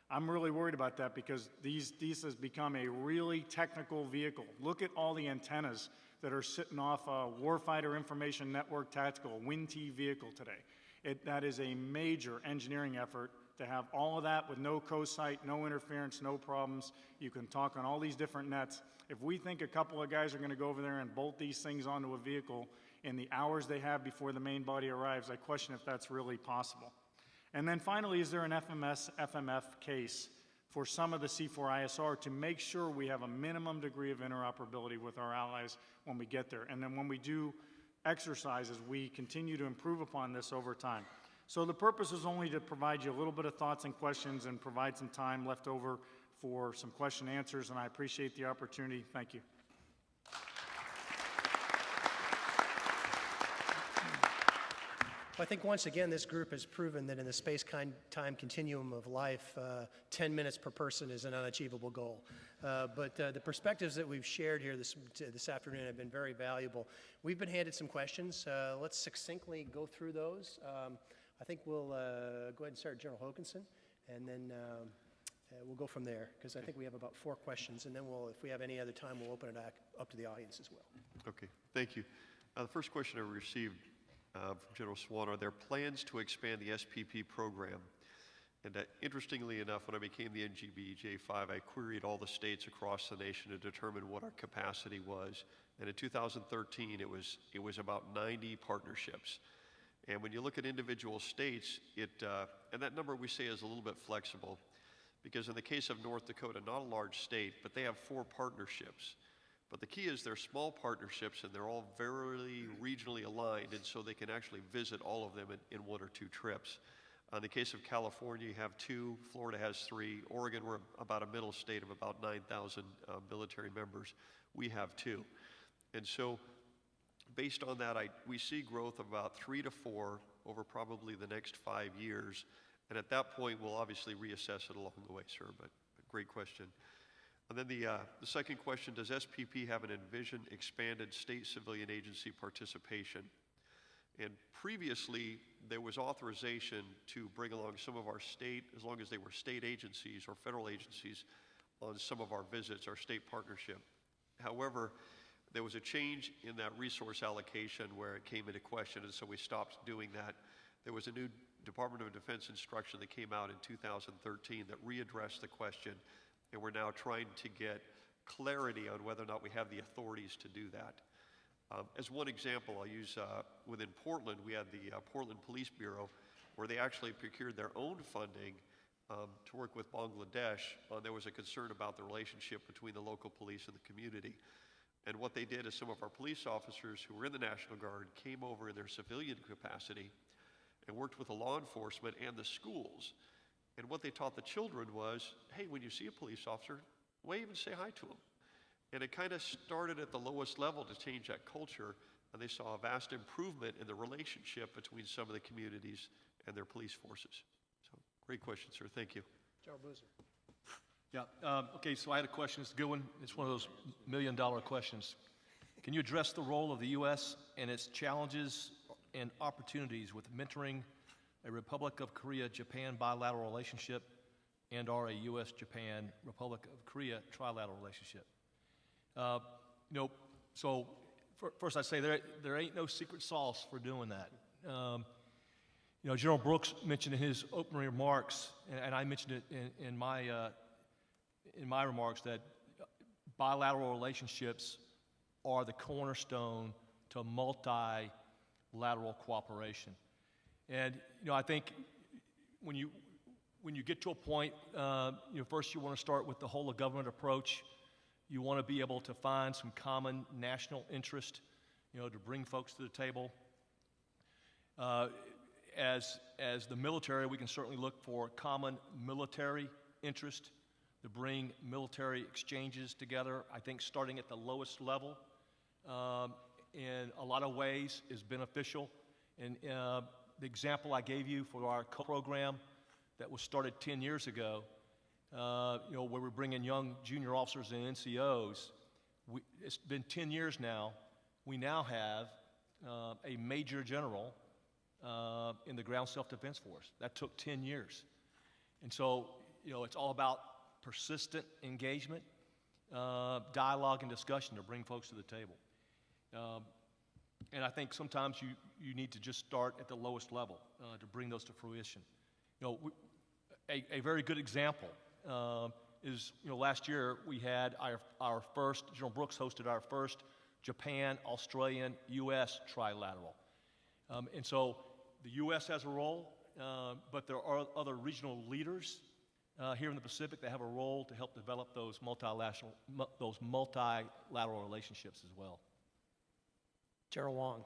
I'm really worried about that because these has become a really technical vehicle. Look at all the antennas that are sitting off a Warfighter Information Network Tactical, WIN-T vehicle today. That is a major engineering effort to have all of that with no co-site, no interference, no problems. You can talk on all these different nets. If we think a couple of guys are going to go over there and bolt these things onto a vehicle in the hours they have before the main body arrives, I question if that's really possible. And then finally, is there an FMF case for some of the C4ISR to make sure we have a minimum degree of interoperability with our allies when we get there? And then when we do exercises, we continue to improve upon this over time. So the purpose is only to provide you a little bit of thoughts and questions and provide some time left over for some question and answers, and I appreciate the opportunity. Thank you. Well, I think once again this group has proven that in the space-time continuum of life, 10 minutes per person is an unachievable goal. But the perspectives that we've shared here this afternoon have been very valuable. We've been handed some questions. Let's succinctly go through those. I think we'll go ahead and start General Hokanson, and then we'll go from there, because I think we have about 4 questions, and then if we have any other time, we'll open it up to the audience as well. Okay, thank you. The first question I received from General Swan: are there plans to expand the SPP program? And interestingly enough, when I became the NGB J5, I queried all the states across the nation to determine what our capacity was. And in 2013, it was about 90 partnerships. And when you look at individual states, and that number we say is a little bit flexible, because in the case of North Dakota, not a large state, but they have 4 partnerships. But the key is they're small partnerships and they're all very regionally aligned, and so they can actually visit all of them in 1 or 2 trips. In the case of California, you have 2, Florida has 3, Oregon, we're about a middle state of about 9,000 military members. We have 2. And so based on that, we see growth of about 3 to 4 over probably the next 5 years. And at that point, we'll obviously reassess it along the way, sir, but great question. And then the second question, does SPP have an envisioned expanded state civilian agency participation? And previously, there was authorization to bring along some of our state, as long as they were state agencies or federal agencies, on some of our visits, our state partnership. However, there was a change in that resource allocation where it came into question, and so we stopped doing that. There was a new Department of Defense instruction that came out in 2013 that readdressed the question, and we're now trying to get clarity on whether or not we have the authorities to do that. As one example, I'll use within Portland, we had the Portland Police Bureau, where they actually procured their own funding to work with Bangladesh. There was a concern about the relationship between the local police and the community. And what they did is some of our police officers who were in the National Guard came over in their civilian capacity and worked with the law enforcement and the schools. And what they taught the children was, hey, when you see a police officer, wave and say hi to him. And it kind of started at the lowest level to change that culture, and they saw a vast improvement in the relationship between some of the communities and their police forces. So, great question, sir. Thank you. General Boozer. Yeah, okay, so I had a question. It's a good one. It's one of those million-dollar questions. Can you address the role of the U.S. and its challenges and opportunities with mentoring a Republic of Korea-Japan bilateral relationship and/or a U.S.-Japan Republic of Korea trilateral relationship? So first I'd say there ain't no secret sauce for doing that. General Brooks mentioned in his opening remarks, and I mentioned it in my remarks, that bilateral relationships are the cornerstone to multilateral cooperation. And I think when you get to a point, first you want to start with the whole of government approach. You want to be able to find some common national interest, to bring folks to the table. As the military, we can certainly look for common military interest to bring military exchanges together. I think starting at the lowest level in a lot of ways is beneficial. And the example I gave you for our program that was started 10 years ago, where we're bringing young junior officers and NCOs, it's been 10 years now. We now have a major general in the ground self-defense force. That took 10 years. And so, it's all about persistent engagement, dialogue and discussion to bring folks to the table. And I think sometimes you need to just start at the lowest level to bring those to fruition. A very good example is, last year we had our first, General Brooks hosted our first Japan, Australian, U.S. trilateral. And so the U.S. has a role, but there are other regional leaders here in the Pacific that have a role to help develop those multilateral relationships as well. General Wong.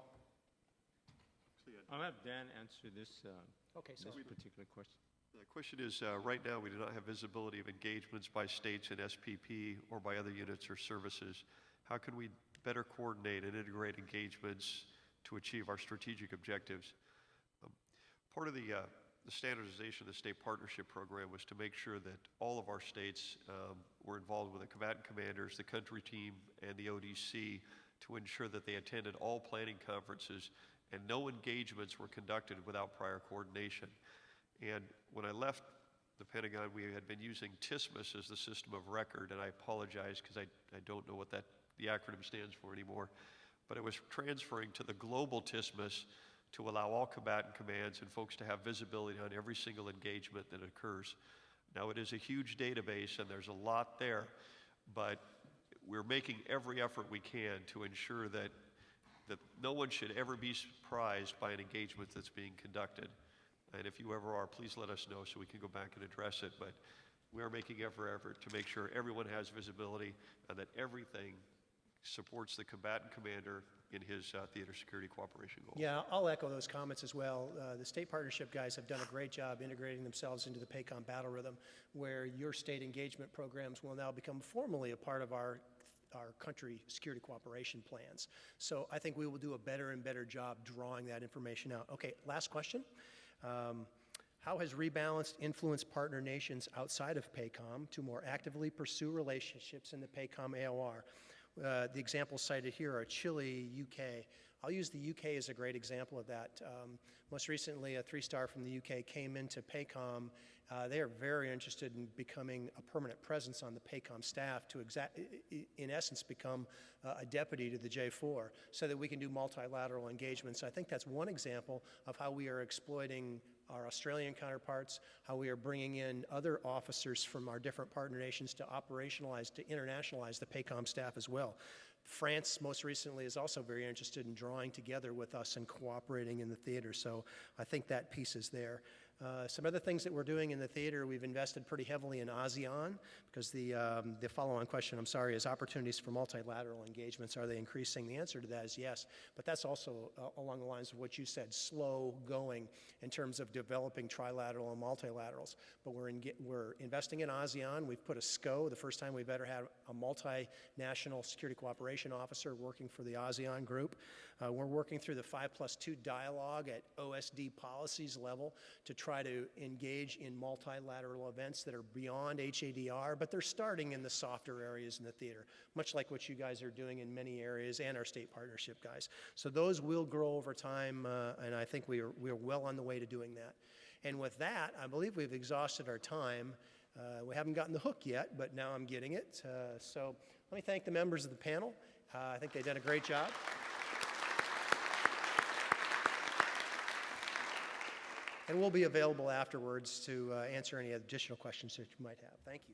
I'll have Dan answer this, Okay, so this particular question. The question is, right now we do not have visibility of engagements by states in SPP or by other units or services. How can we better coordinate and integrate engagements to achieve our strategic objectives? Part of the standardization of the state partnership program was to make sure that all of our states were involved with the combatant commanders, the country team, and the ODC to ensure that they attended all planning conferences and no engagements were conducted without prior coordination. And when I left the Pentagon, we had been using TISMUS as the system of record, and I apologize because I don't know what the acronym stands for anymore, but it was transferring to the global TISMUS to allow all combatant commands and folks to have visibility on every single engagement that occurs. Now, it is a huge database, and there's a lot there, but we're making every effort we can to ensure that no one should ever be surprised by an engagement that's being conducted. And if you ever are, please let us know so we can go back and address it. But we are making every effort to make sure everyone has visibility and that everything supports the combatant commander in his theater security cooperation goals. Yeah, I'll echo those comments as well. The state partnership guys have done a great job integrating themselves into the PACOM battle rhythm, where your state engagement programs will now become formally a part of our country security cooperation plans. So I think we will do a better and better job drawing that information out. Okay, last question. How has rebalanced influenced partner nations outside of PACOM to more actively pursue relationships in the PACOM AOR? The examples cited here are Chile, UK. I'll use the UK as a great example of that. Most recently, a 3-star from the UK came into PACOM. They are very interested in becoming a permanent presence on the PACOM staff to, in essence, become a deputy to the J4 so that we can do multilateral engagements. I think that's one example of how we are exploiting our Australian counterparts, how we are bringing in other officers from our different partner nations to operationalize, to internationalize the PACOM staff as well. France, most recently, is also very interested in drawing together with us and cooperating in the theater, so I think that piece is there. Some other things that we're doing in the theater, we've invested pretty heavily in ASEAN, because the follow-on question, I'm sorry, is opportunities for multilateral engagements, are they increasing? The answer to that is yes, but that's also along the lines of what you said, slow going in terms of developing trilateral and multilaterals. But we're investing in ASEAN. We've put a SCO, the first time we've ever had a multinational security cooperation officer working for the ASEAN group. We're working through the 5+2 dialogue at OSD policies level to try to engage in multilateral events that are beyond HADR, but they're starting in the softer areas in the theater, much like what you guys are doing in many areas and our state partnership guys. So those will grow over time, and I think we are well on the way to doing that. And with that, I believe we've exhausted our time. We haven't gotten the hook yet, but now I'm getting it. So let me thank the members of the panel. I think they've done a great job. And we'll be available afterwards to answer any additional questions that you might have. Thank you.